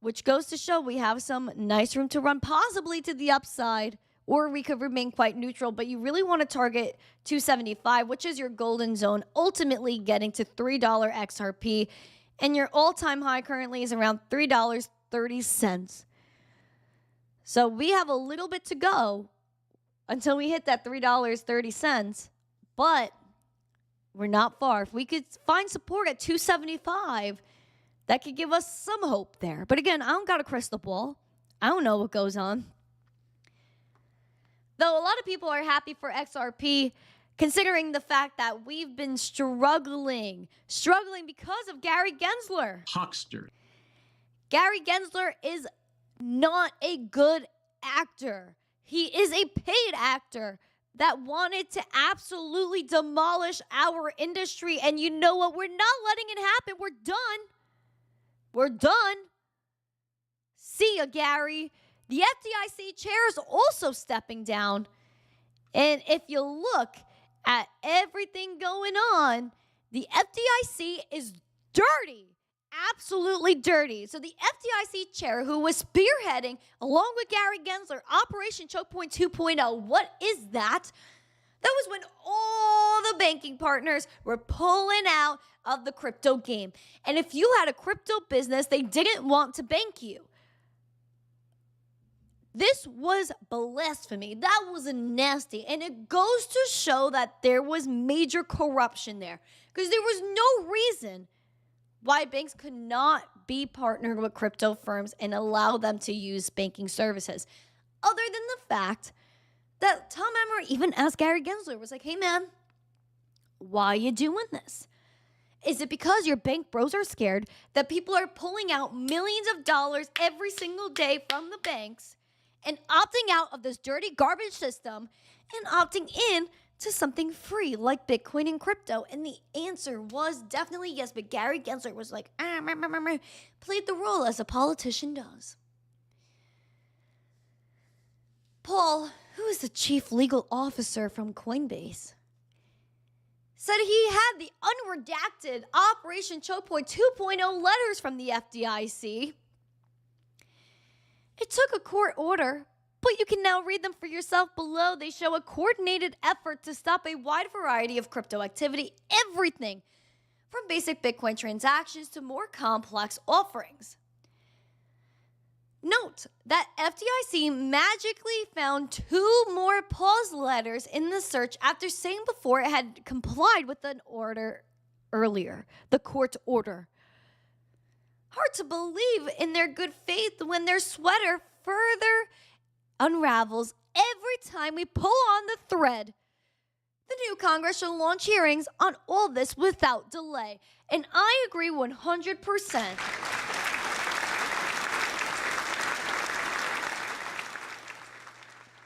which goes to show we have some nice room to run, possibly to the upside, or we could remain quite neutral, but you really want to target 275, which is your golden zone, ultimately getting to $3 XRP, and your all-time high currently is around $3.30. So we have a little bit to go until we hit that $3.30, but we're not far. If we could find support at 275, that could give us some hope there. But again, I don't got a crystal ball. I don't know what goes on. Though a lot of people are happy for XRP, considering the fact that we've been struggling because of Gary Gensler. Huckster. Gary Gensler is not a good actor. He is a paid actor that wanted to absolutely demolish our industry. And you know what? We're not letting it happen. We're done. We're done. See ya, Gary. The FDIC chair is also stepping down. And if you look at everything going on, the FDIC is dirty. Absolutely dirty. So the FDIC chair, who was spearheading, along with Gary Gensler, Operation Chokepoint 2.0, what is that? That was when all the banking partners were pulling out of the crypto game. And if you had a crypto business, they didn't want to bank you. This was blasphemy. That was nasty. And it goes to show that there was major corruption there. Because there was no reason why banks could not be partnered with crypto firms and allow them to use banking services. Other than the fact that Tom Emmer even asked Gary Gensler, was like, hey man, why are you doing this? Is it because your bank bros are scared that people are pulling out millions of dollars every single day from the banks and opting out of this dirty garbage system and opting in to something free like Bitcoin and crypto? And the answer was definitely yes, but Gary Gensler was like, played the role as a politician does. Paul, who is the chief legal officer from Coinbase, said he had the unredacted Operation Chokepoint 2.0 letters from the FDIC. It took a court order, but you can now read them for yourself below. They show a coordinated effort to stop a wide variety of crypto activity, everything from basic Bitcoin transactions to more complex offerings. Note that FDIC magically found 2 more pause letters in the search after saying before it had complied with an order earlier, the court order. Hard to believe in their good faith when their sweater further unravels every time we pull on the thread. The new Congress shall launch hearings on all this without delay. And I agree 100%.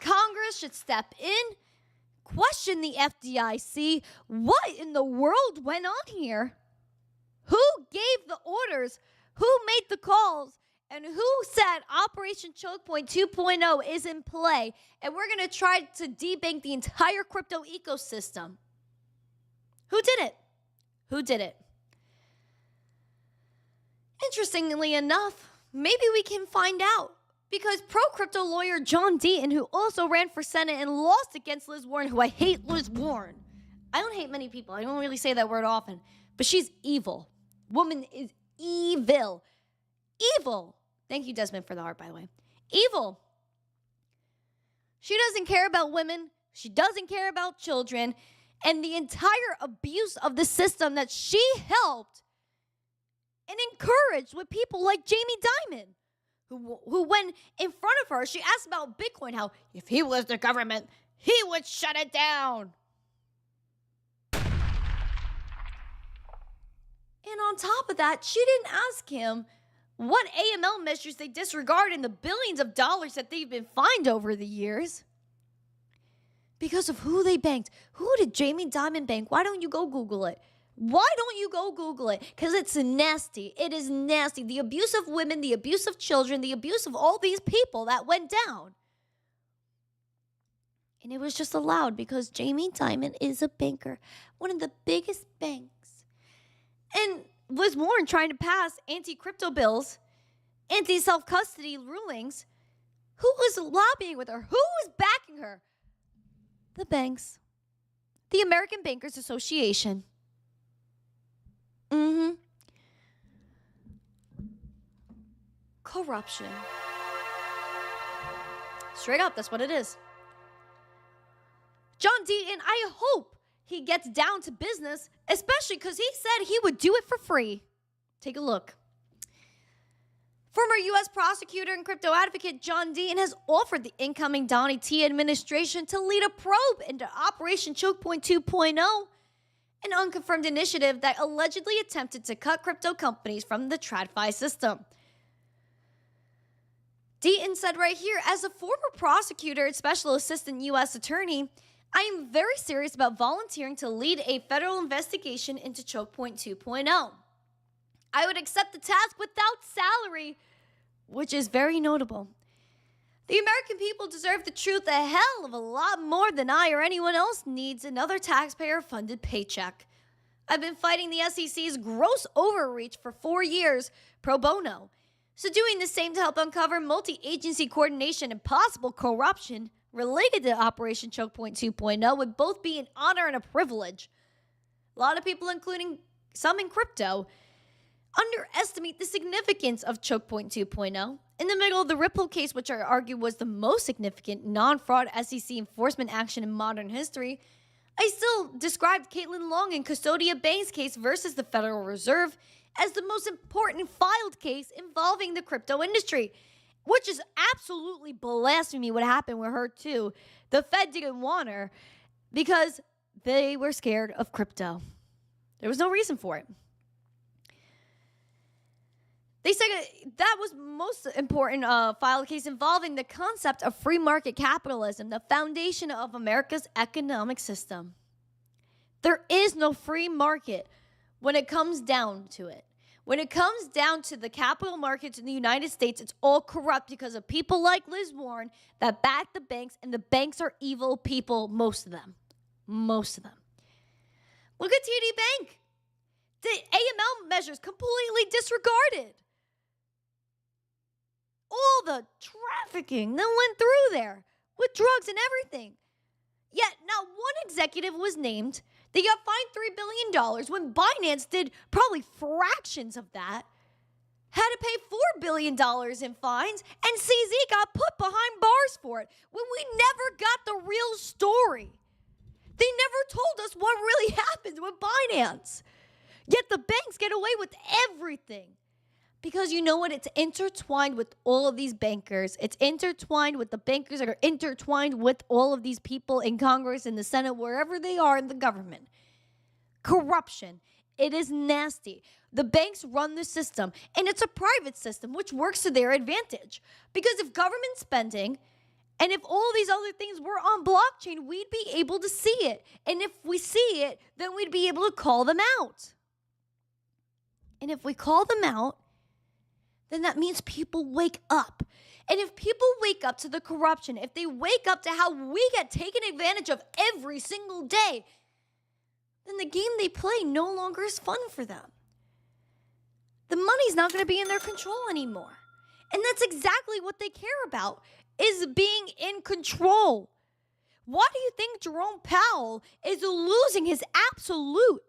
Congress should step in, question the FDIC. What in the world went on here? Who gave the orders? Who made the calls? And who said Operation Chokepoint 2.0 is in play and we're going to try to debank the entire crypto ecosystem? Who did it? Who did it? Interestingly enough, maybe we can find out. Because pro-crypto lawyer John Deaton, who also ran for Senate and lost against Liz Warren, who I hate Liz Warren. I don't hate many people. I don't really say that word often. But she's evil. Woman is evil. Evil. Thank you, Desmond, for the heart, by the way. Evil. She doesn't care about women. She doesn't care about children. And the entire abuse of the system that she helped and encouraged with people like Jamie Dimon, who when in front of her, she asked about Bitcoin, how if he was the government, he would shut it down. And on top of that, she didn't ask him what AML measures they disregard in the billions of dollars that they've been fined over the years. Because of who they banked. Who did Jamie Dimon bank? Why don't you go Google it? Why don't you go Google it? Because it's nasty. It is nasty. The abuse of women, the abuse of children, the abuse of all these people that went down. And it was just allowed because Jamie Dimon is a banker. One of the biggest banks. And Liz Warren trying to pass anti-crypto bills, anti-self-custody rulings. Who was lobbying with her? Who was backing her? The banks. The American Bankers Association. Corruption. Straight up, that's what it is. John Deaton, I hope he gets down to business, especially because he said he would do it for free. Take a look. Former U.S. prosecutor and crypto advocate John Deaton has offered the incoming Donnie T administration to lead a probe into Operation Chokepoint 2.0, an unconfirmed initiative that allegedly attempted to cut crypto companies from the TradFi system. Deaton said right here, as a former prosecutor and special assistant U.S. attorney, I am very serious about volunteering to lead a federal investigation into Chokepoint 2.0. I would accept the task without salary, which is very notable. The American people deserve the truth a hell of a lot more than I or anyone else needs another taxpayer-funded paycheck. I've been fighting the SEC's gross overreach for 4 years pro bono. So doing the same to help uncover multi-agency coordination and possible corruption related to Operation Chokepoint 2.0 would both be an honor and a privilege. A lot of people, including some in crypto, underestimate the significance of Chokepoint 2.0. In the middle of the Ripple case, which I argue was the most significant non-fraud SEC enforcement action in modern history, I still described Caitlin Long and Custodia Bank's case versus the Federal Reserve as the most important filed case involving the crypto industry, which is absolutely blasphemy what happened with her too. The Fed didn't want her because they were scared of crypto. There was no reason for it. They said that was most important filed case involving the concept of free market capitalism, the foundation of America's economic system. There is no free market when it comes down to it. When it comes down to the capital markets in the United States, it's all corrupt because of people like Liz Warren that back the banks, and the banks are evil people, most of them. Most of them. Look at TD Bank. The AML measures completely disregarded. All the trafficking that went through there with drugs and everything. Yet not one executive was named. They got fined $3 billion when Binance did probably fractions of that. Had to pay $4 billion in fines, and CZ got put behind bars for it when we never got the real story. They never told us what really happened with Binance. Yet the banks get away with everything. Because you know what? It's intertwined with all of these bankers. It's intertwined with the bankers that are intertwined with all of these people in Congress, in the Senate, wherever they are in the government. Corruption. It is nasty. The banks run the system, and it's a private system, which works to their advantage. Because if government spending and if all these other things were on blockchain, we'd be able to see it. And if we see it, then we'd be able to call them out. And if we call them out, then that means people wake up. And if people wake up to the corruption, if they wake up to how we get taken advantage of every single day, then the game they play no longer is fun for them. The money's not going to be in their control anymore. And that's exactly what they care about, is being in control. Why do you think Jerome Powell is losing his absolute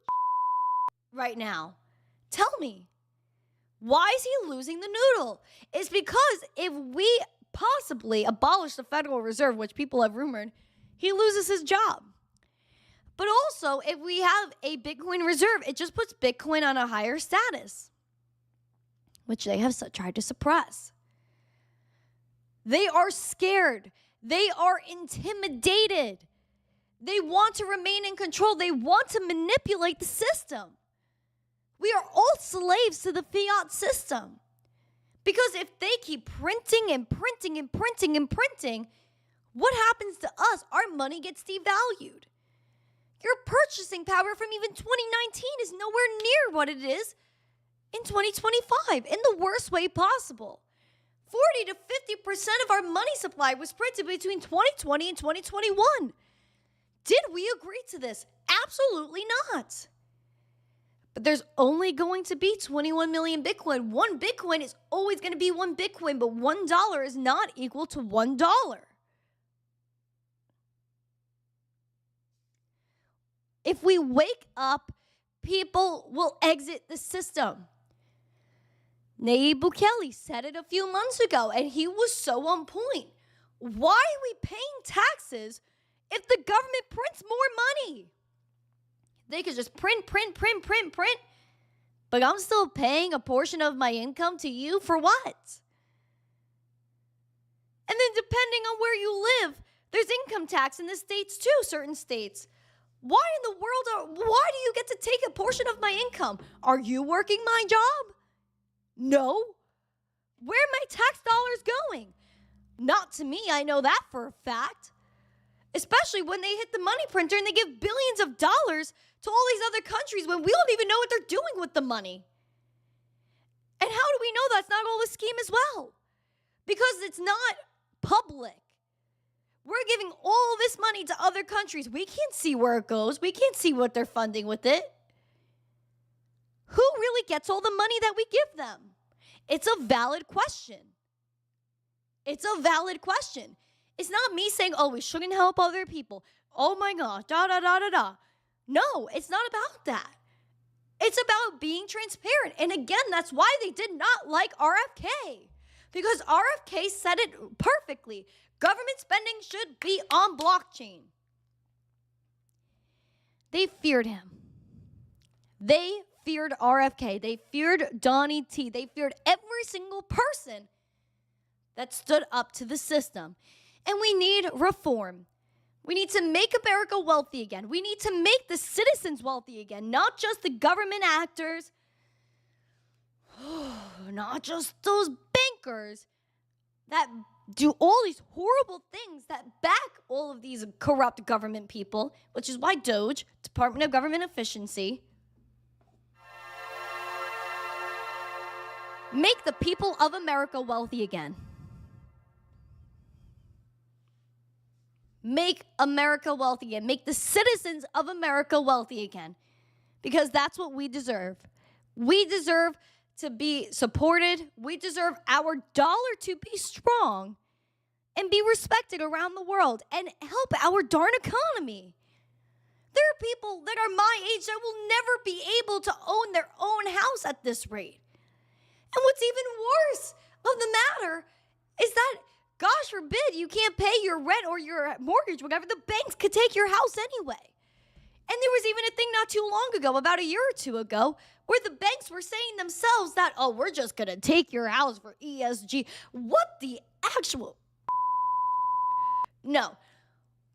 right now? Tell me. Why is he losing the noodle? It's because if we possibly abolish the Federal Reserve, which people have rumored, he loses his job. But also, if we have a Bitcoin reserve, it just puts Bitcoin on a higher status, which they have tried to suppress. They are scared. They are intimidated. They want to remain in control. They want to manipulate the system. We are all slaves to the fiat system. Because if they keep printing and printing and printing and printing, what happens to us? Our money gets devalued. Your purchasing power from even 2019 is nowhere near what it is in 2025, in the worst way possible. 40 to 50% of our money supply was printed between 2020 and 2021. Did we agree to this? Absolutely not. But there's only going to be 21 million Bitcoin. One Bitcoin is always going to be one Bitcoin, but $1 is not equal to $1. If we wake up, people will exit the system. Nayib Bukele said it a few months ago, and he was so on point. Why are we paying taxes if the government prints more money? They could just print, but I'm still paying a portion of my income to you for what? And then depending on where you live, there's income tax in the states too, certain states. Why in the world, why do you get to take a portion of my income? Are you working my job? No. Where are my tax dollars going? Not to me, I know that for a fact. Especially when they hit the money printer and they give billions of dollars to all these other countries when we don't even know what they're doing with the money. And how do we know that's not all a scheme as well? Because it's not public. We're giving all this money to other countries. We can't see where it goes. We can't see what they're funding with it. Who really gets all the money that we give them? It's a valid question. It's a valid question. It's not me saying, oh, we shouldn't help other people. Oh my gosh, da. No, it's not about that. It's about being transparent. And again, that's why they did not like RFK. Because RFK said it perfectly. Government spending should be on blockchain. They feared him. They feared RFK. They feared Donnie T. They feared every single person that stood up to the system. And we need reform. We need to make America wealthy again. We need to make the citizens wealthy again, not just the government actors, not just those bankers that do all these horrible things that back all of these corrupt government people, which is why DOGE, Department of Government Efficiency, make the people of America wealthy again. Make America wealthy again. Make the citizens of America wealthy again. Because that's what we deserve. We deserve to be supported. We deserve our dollar to be strong and be respected around the world and help our darn economy. There are people that are my age that will never be able to own their own house at this rate. And what's even worse of the matter is that, gosh forbid, you can't pay your rent or your mortgage, whatever, the banks could take your house anyway. And there was even a thing not too long ago, about a year or two ago, where the banks were saying themselves that, oh, we're just going to take your house for ESG. What the actual... No.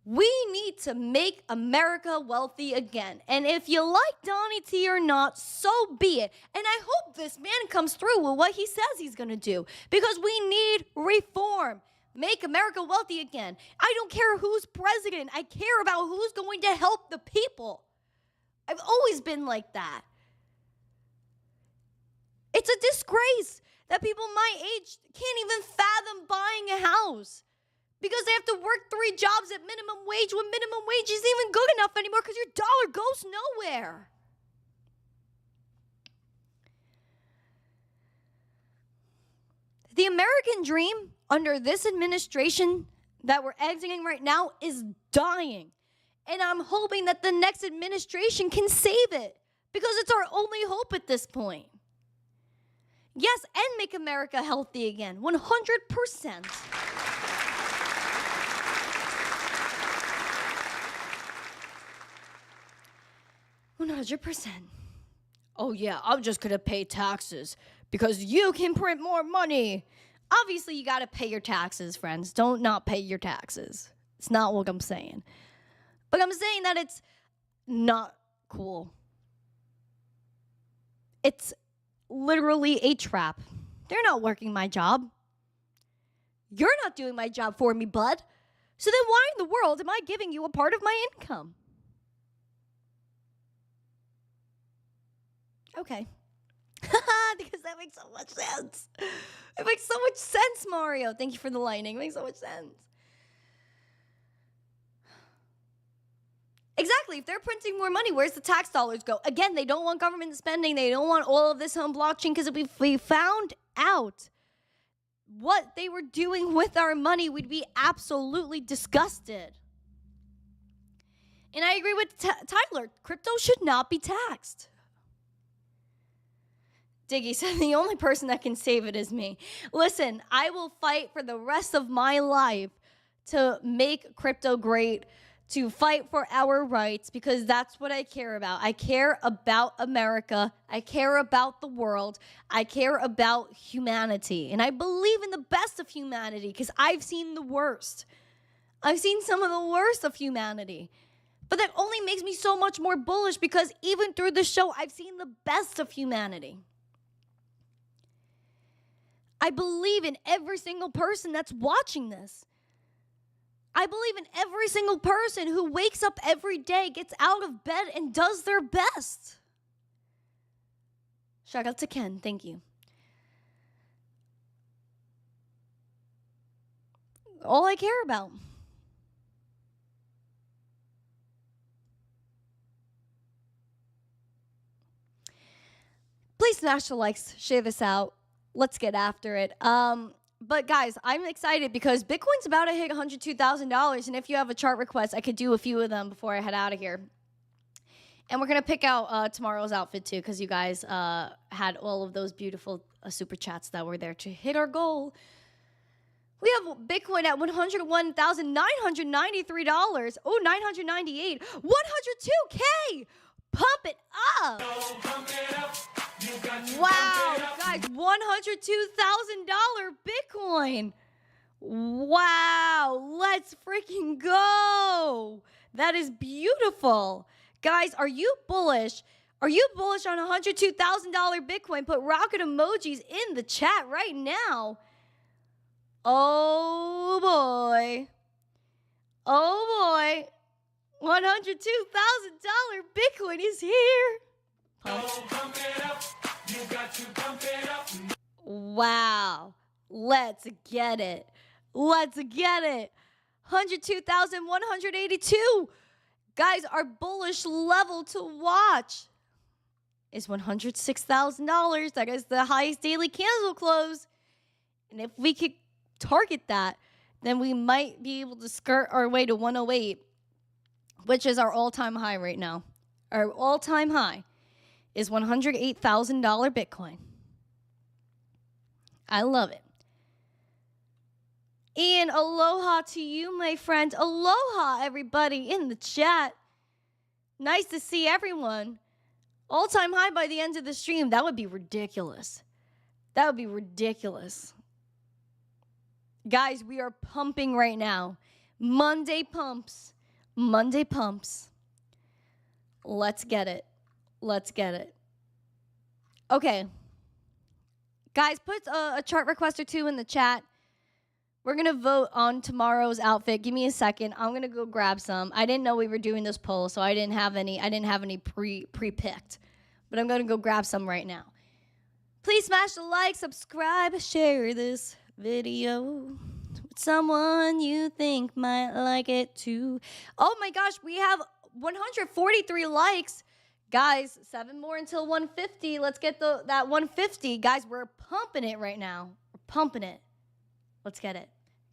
We need to make America wealthy again. And if you like Donnie T or not, so be it. And I hope this man comes through with what he says he's going to do. Because we need reform. Make America wealthy again. I don't care who's president. I care about who's going to help the people. I've always been like that. It's a disgrace that people my age can't even fathom buying a house because they have to work 3 jobs at minimum wage when minimum wage isn't even good enough anymore because your dollar goes nowhere. The American dream under this administration that we're exiting right now is dying. And I'm hoping that the next administration can save it because it's our only hope at this point. Yes, and make America healthy again, 100%. Oh yeah, I'm just gonna pay taxes because you can print more money. Obviously, you gotta pay your taxes, friends. Don't not pay your taxes. It's not what I'm saying. But I'm saying that it's not cool. It's literally a trap. They're not working my job. You're not doing my job for me, bud. So then why in the world am I giving you a part of my income? Okay. Because that makes so much sense. It makes so much sense, Mario. Thank you for the lightning. It makes so much sense. Exactly. If they're printing more money, where's the tax dollars go? Again, they don't want government spending. They don't want all of this on blockchain because if we found out what they were doing with our money, we'd be absolutely disgusted. And I agree with Tyler. Crypto should not be taxed. Diggy said, the only person that can save it is me. Listen, I will fight for the rest of my life to make crypto great, to fight for our rights, because that's what I care about. I care about America. I care about the world. I care about humanity. And I believe in the best of humanity because I've seen the worst. I've seen some of the worst of humanity. But that only makes me so much more bullish because even through the show, I've seen the best of humanity. I believe in every single person that's watching this. I believe in every single person who wakes up every day, gets out of bed, and does their best. Shout out to Ken. Thank you. All I care about. Please smash the likes, share this out. Let's get after it. But guys, I'm excited because Bitcoin's about to hit $102,000. And if you have a chart request, I could do a few of them before I head out of here. And we're going to pick out tomorrow's outfit too because you guys had all of those beautiful super chats that were there to hit our goal. We have Bitcoin at $101,993. Oh, $998. $102K. Pump it up. Wow, guys, $102,000 Bitcoin. Wow, let's freaking go. That is beautiful. Guys, are you bullish? Are you bullish on $102,000 Bitcoin? Put rocket emojis in the chat right now. Oh, boy. Oh, boy. $102,000 Bitcoin is here. Pump it up. You got to pump it up. Wow. Let's get it. Let's get it. 102,182. Guys, our bullish level to watch is $106,000. That is the highest daily candle close. And if we could target that, then we might be able to skirt our way to 108, which is our all-time high right now. Our all-time high is $108,000 Bitcoin. I love it. And aloha to you, my friend. Aloha, everybody in the chat. Nice to see everyone. All-time high by the end of the stream. That would be ridiculous. That would be ridiculous. Guys, we are pumping right now. Monday pumps. Monday pumps. Let's get it. Let's get it. Okay. Guys, put a chart request or two in the chat. We're going to vote on tomorrow's outfit. Give me a second. I'm going to go grab some. I didn't know we were doing this poll, so I didn't have any pre-picked. But I'm going to go grab some right now. Please smash the like, subscribe, share this video. but someone you think might like it too. Oh my gosh, we have 143 likes. Guys, 7 more until 150. Let's get that 150. Guys, we're pumping it right now. We're pumping it. Let's get it.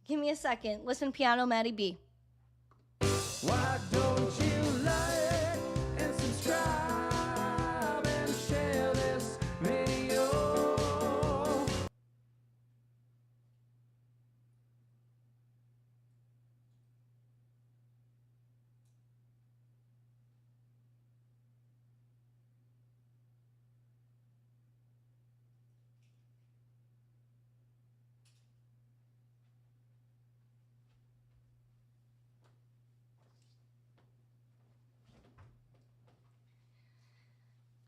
Give me a second. Listen, piano, Maddie B. Why don't you like and subscribe and share this video?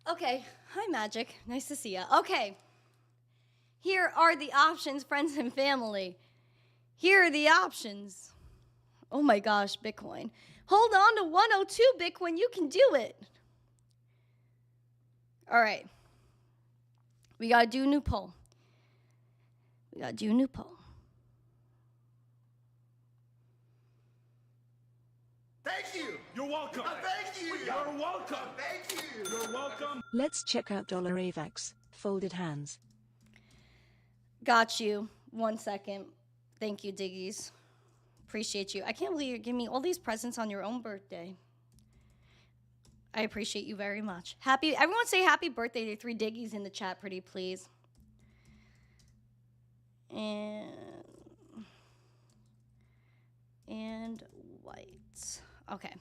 Okay. Hi, Magic. Nice to see you. Okay. Here are the options, friends and family. Here are the options. Oh my gosh, Bitcoin. Hold on to 102, Bitcoin. You can do it. All right. We got to do a new poll. Thank you. You're welcome. Thank you. You're welcome. Thank you. You're welcome. Let's check out $AVAX, folded hands. Got you. 1 second. Thank you, Diggies. Appreciate you. I can't believe you're giving me all these presents on your own birthday. I appreciate you very much. Everyone say happy birthday to 3 Diggies in the chat, pretty please. And white. Okay.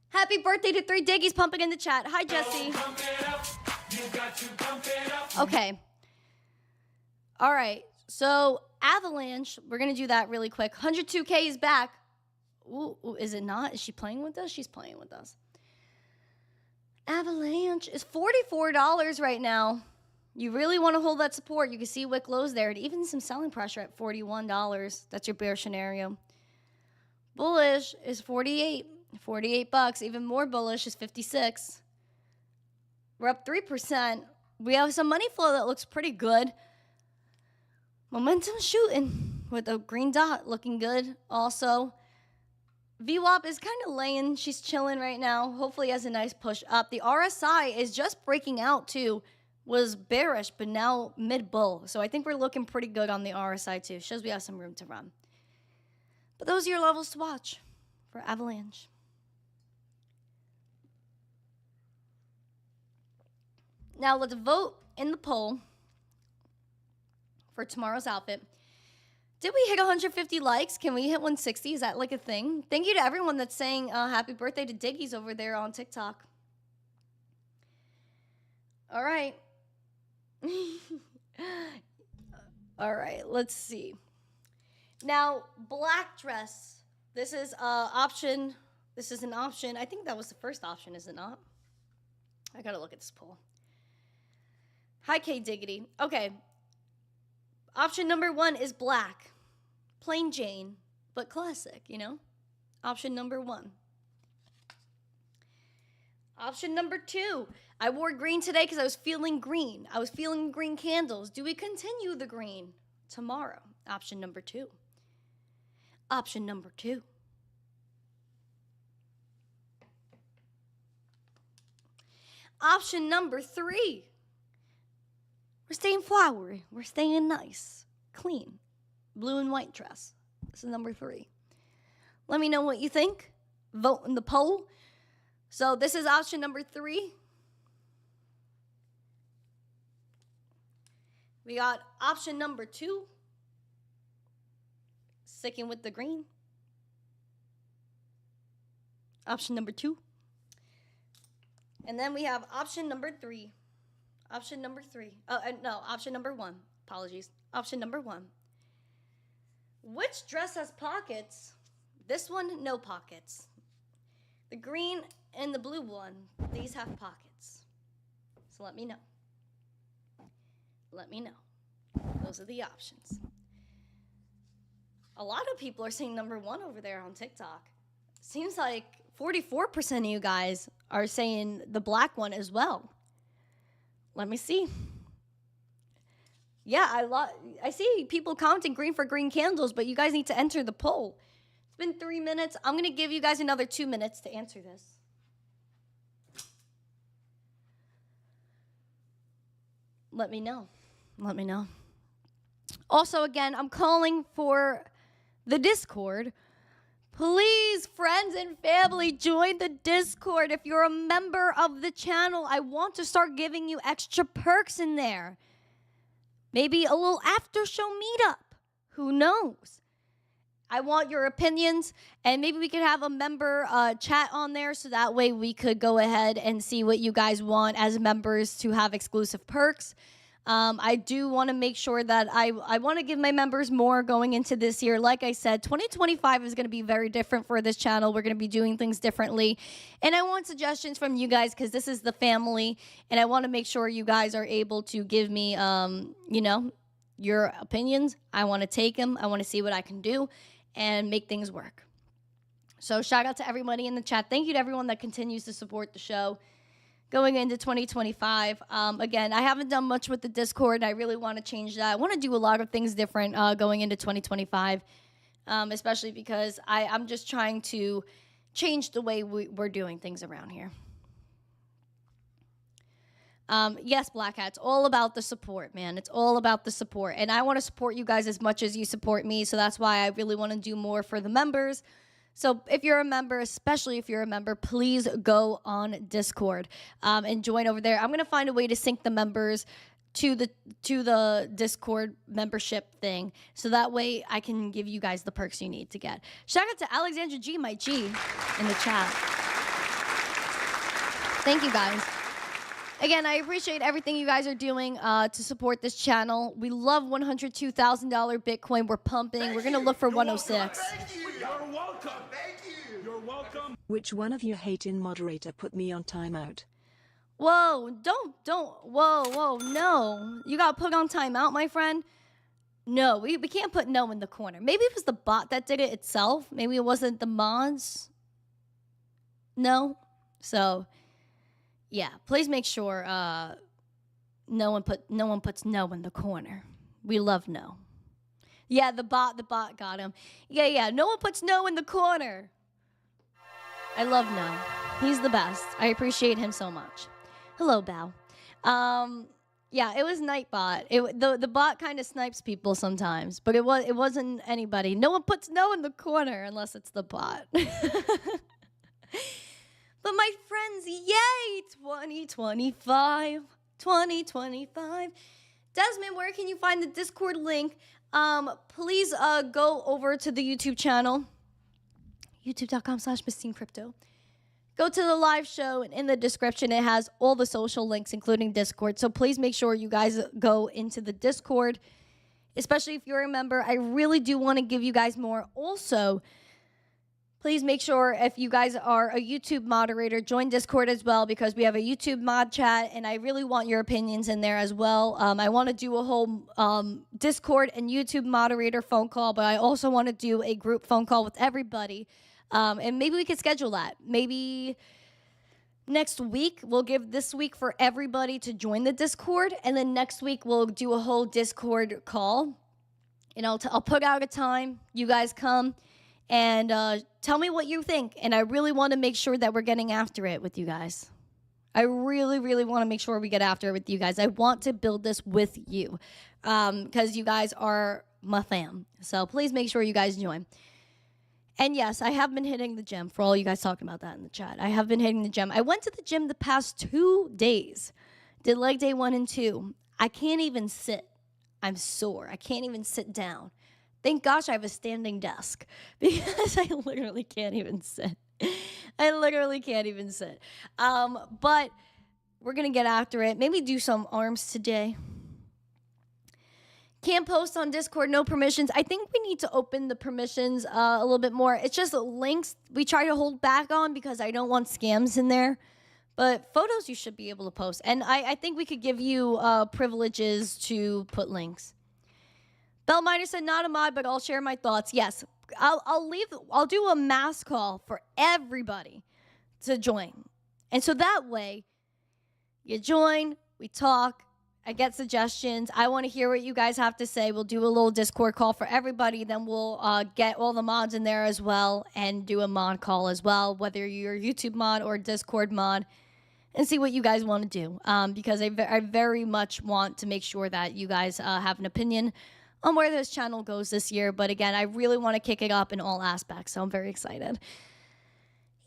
Happy birthday to 3 Diggies pumping in the chat. Hi, Jesse. Pump it up. You got to pump it up. Okay. All right. So Avalanche, we're going to do that really quick. 102K is back. Ooh, is it not? Is she playing with us? She's playing with us. Avalanche is $44 right now. You really want to hold that support. You can see wick lows there, and even some selling pressure at $41. That's your bear scenario. Bullish is 48. $48. Even more bullish is 56. We're up 3%. We have some money flow that looks pretty good. Momentum shooting with a green dot looking good also. VWAP is kind of laying. She's chilling right now. Hopefully has a nice push up. The RSI is just breaking out too. Was bearish, but now mid-bull. So I think we're looking pretty good on the RSI too. Shows we have some room to run. But those are your levels to watch for Avalanche. Now let's vote in the poll for tomorrow's outfit. Did we hit 150 likes? Can we hit 160? Is that like a thing? Thank you to everyone that's saying happy birthday to Diggies over there on TikTok. All right. All right, let's see. Now, black dress. This is option. This is an option. I think that was the first option, is it not? I gotta look at this poll. Hi, K Diggity. Okay. Option number 1 is black. Plain Jane, but classic, you know? Option number 1. Option number 2. I wore green today because I was feeling green. I was feeling green candles. Do we continue the green tomorrow? Option number 2. Option number 2. Option number 3. We're staying flowery. We're staying nice, clean. Blue and white dress. This is number 3. Let me know what you think. Vote in the poll. So this is option number 3. We got option number 2. Sticking with the green. Option number 2. And then we have option number 3. Option number 3. No, option number 1. Apologies. Option number 1. Which dress has pockets? This one, no pockets. The green and the blue one, these have pockets. So let me know. Let me know. Those are the options. A lot of people are saying number 1 over there on TikTok. Seems like 44% of you guys are saying the black one as well. Let me see. Yeah, I see people commenting green for green candles, but you guys need to enter the poll. It's been 3 minutes. I'm going to give you guys another 2 minutes to answer this. Let me know. Let me know. Also, again, I'm calling for the Discord. Please, friends and family, join the Discord. If you're a member of the channel, I want to start giving you extra perks in there. Maybe a little after show meetup. Who knows? I want your opinions, and maybe we could have a member chat on there so that way we could go ahead and see what you guys want as members to have exclusive perks. I do want to make sure that I want to give my members more going into this year. Like I said, 2025 is going to be very different for this channel. We're going to be doing things differently. And I want suggestions from you guys because this is the family. And I want to make sure you guys are able to give me, you know, your opinions. I want to take them. I want to see what I can do and make things work. So shout out to everybody in the chat. Thank you to everyone that continues to support the show going into 2025. Again, I haven't done much with the Discord. I really want to change that. I want to do a lot of things different going into 2025, especially because I'm just trying to change the way we're doing things around here. Yes, Black Hat, it's all about the support, man. It's all about the support. And I want to support you guys as much as you support me. So that's why I really want to do more for the members. So if you're a member, especially if you're a member, please go on Discord and join over there. I'm going to find a way to sync the members to the Discord membership thing. So that way I can give you guys the perks you need to get. Shout out to Alexandra G, my G, in the chat. Thank you, guys. Again, I appreciate everything you guys are doing to support this channel. We love $102,000 Bitcoin. We're pumping. We're going to look for 106. Thank you. You're welcome. Thank you. You're welcome. Which one of you hating moderator put me on timeout? Whoa, whoa, no. You got put on timeout, my friend? No, we can't put no in the corner. Maybe it was the bot that did it itself. Maybe it wasn't the mods. No? So, yeah, please make sure no one puts no in the corner. We love no. Yeah, the bot got him. Yeah, no one puts no in the corner. I love no. He's the best. I appreciate him so much. Hello, Bao. Yeah, it was Nightbot. The bot kind of snipes people sometimes, but it wasn't anybody. No one puts no in the corner unless it's the bot. But my friends, yay, 2025. Desmond, where can you find the Discord link? Please go over to the YouTube channel, youtube.com/missteencrypto. Go to the live show, and in the description, it has all the social links, including Discord. So please make sure you guys go into the Discord, especially if you're a member. I really do want to give you guys more. Also, please make sure if you guys are a YouTube moderator, join Discord as well because we have a YouTube mod chat, and I really want your opinions in there as well. I want to do a whole Discord and YouTube moderator phone call, but I also want to do a group phone call with everybody. And maybe we could schedule that. Maybe next week, we'll give this week for everybody to join the Discord, and then next week we'll do a whole Discord call. And I'll put out a time. You guys come and tell me what you think. And I really want to make sure that we're getting after it with you guys. I really, really want to make sure we get after it with you guys. I want to build this with you because you guys are my fam. So please make sure you guys join. And yes, I have been hitting the gym for all you guys talking about that in the chat. I have been hitting the gym. I went to the gym the past 2 days. Did leg day 1 and 2. I can't even sit. I'm sore. I can't even sit down. Thank gosh I have a standing desk because I literally can't even sit. I literally can't even sit. But we're going to get after it. Maybe do some arms today. Can't post on Discord, no permissions. I think we need to open the permissions a little bit more. It's just links we try to hold back on because I don't want scams in there. But photos you should be able to post. And I think we could give you privileges to put links. Bellminer said not a mod, but I'll share my thoughts. Yes, I'll do a mass call for everybody to join. And so that way, you join, we talk, I get suggestions. I want to hear what you guys have to say. We'll do a little Discord call for everybody. Then we'll get all the mods in there as well and do a mod call as well, whether you're a YouTube mod or a Discord mod, and see what you guys want to do. Because I very much want to make sure that you guys have an opinion on where this channel goes this year. But again, I really want to kick it up in all aspects. So I'm very excited.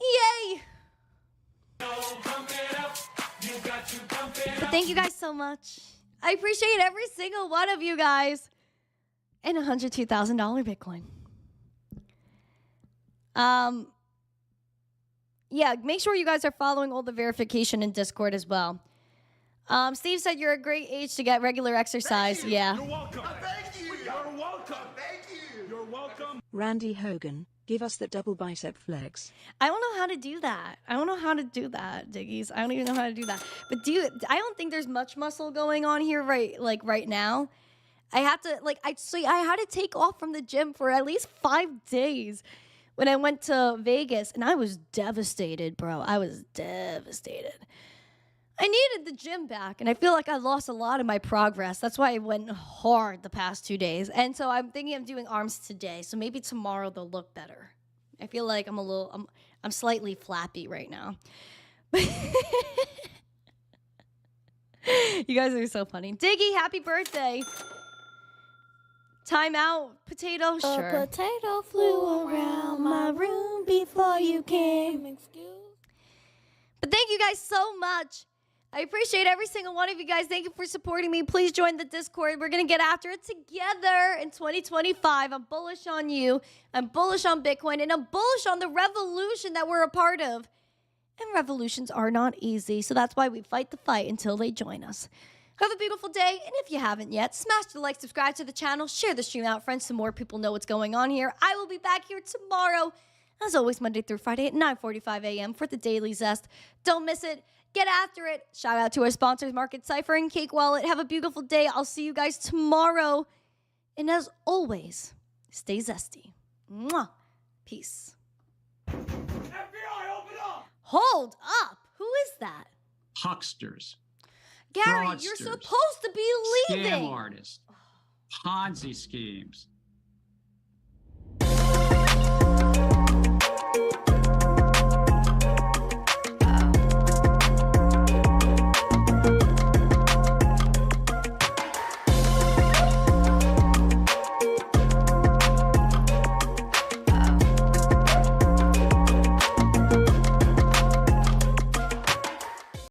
Yay! But thank you guys so much. I appreciate every single one of you guys. And $102,000 Bitcoin. Yeah, make sure you guys are following all the verification in Discord as well. Steve said you're a great age to get regular exercise. Thank you. Yeah. You're welcome. Thank you. You're welcome. Thank you. You're welcome. Randy Hogan, give us that double bicep flex. I don't know how to do that. I don't know how to do that, Diggies. I don't even know how to do that. But I don't think there's much muscle going on here right now. I have to I had to take off from the gym for at least 5 days when I went to Vegas, and I was devastated, bro. I was devastated. I needed the gym back, and I feel like I lost a lot of my progress. That's why I went hard the past 2 days. And so I'm thinking of doing arms today, so maybe tomorrow they'll look better. I feel like I'm slightly flappy right now. You guys are so funny. Diggy, happy birthday. Time out, potato, sure. A potato flew around my room before you came. But thank you guys so much. I appreciate every single one of you guys. Thank you for supporting me. Please join the Discord. We're going to get after it together in 2025. I'm bullish on you. I'm bullish on Bitcoin. And I'm bullish on the revolution that we're a part of. And revolutions are not easy. So that's why we fight the fight until they join us. Have a beautiful day. And if you haven't yet, smash the like, subscribe to the channel, share the stream out, friends, so more people know what's going on here. I will be back here tomorrow, as always, Monday through Friday at 9:45 a.m. for the Daily Zest. Don't miss it. Get after it. Shout out to our sponsors, Market Cipher and Cake Wallet. Have a beautiful day. I'll see you guys tomorrow. And as always, stay zesty. Mwah. Peace. FBI, open up! Hold up. Who is that? Hucksters, Gary, you're fraudsters, supposed to be leaving. scam artists, Ponzi schemes,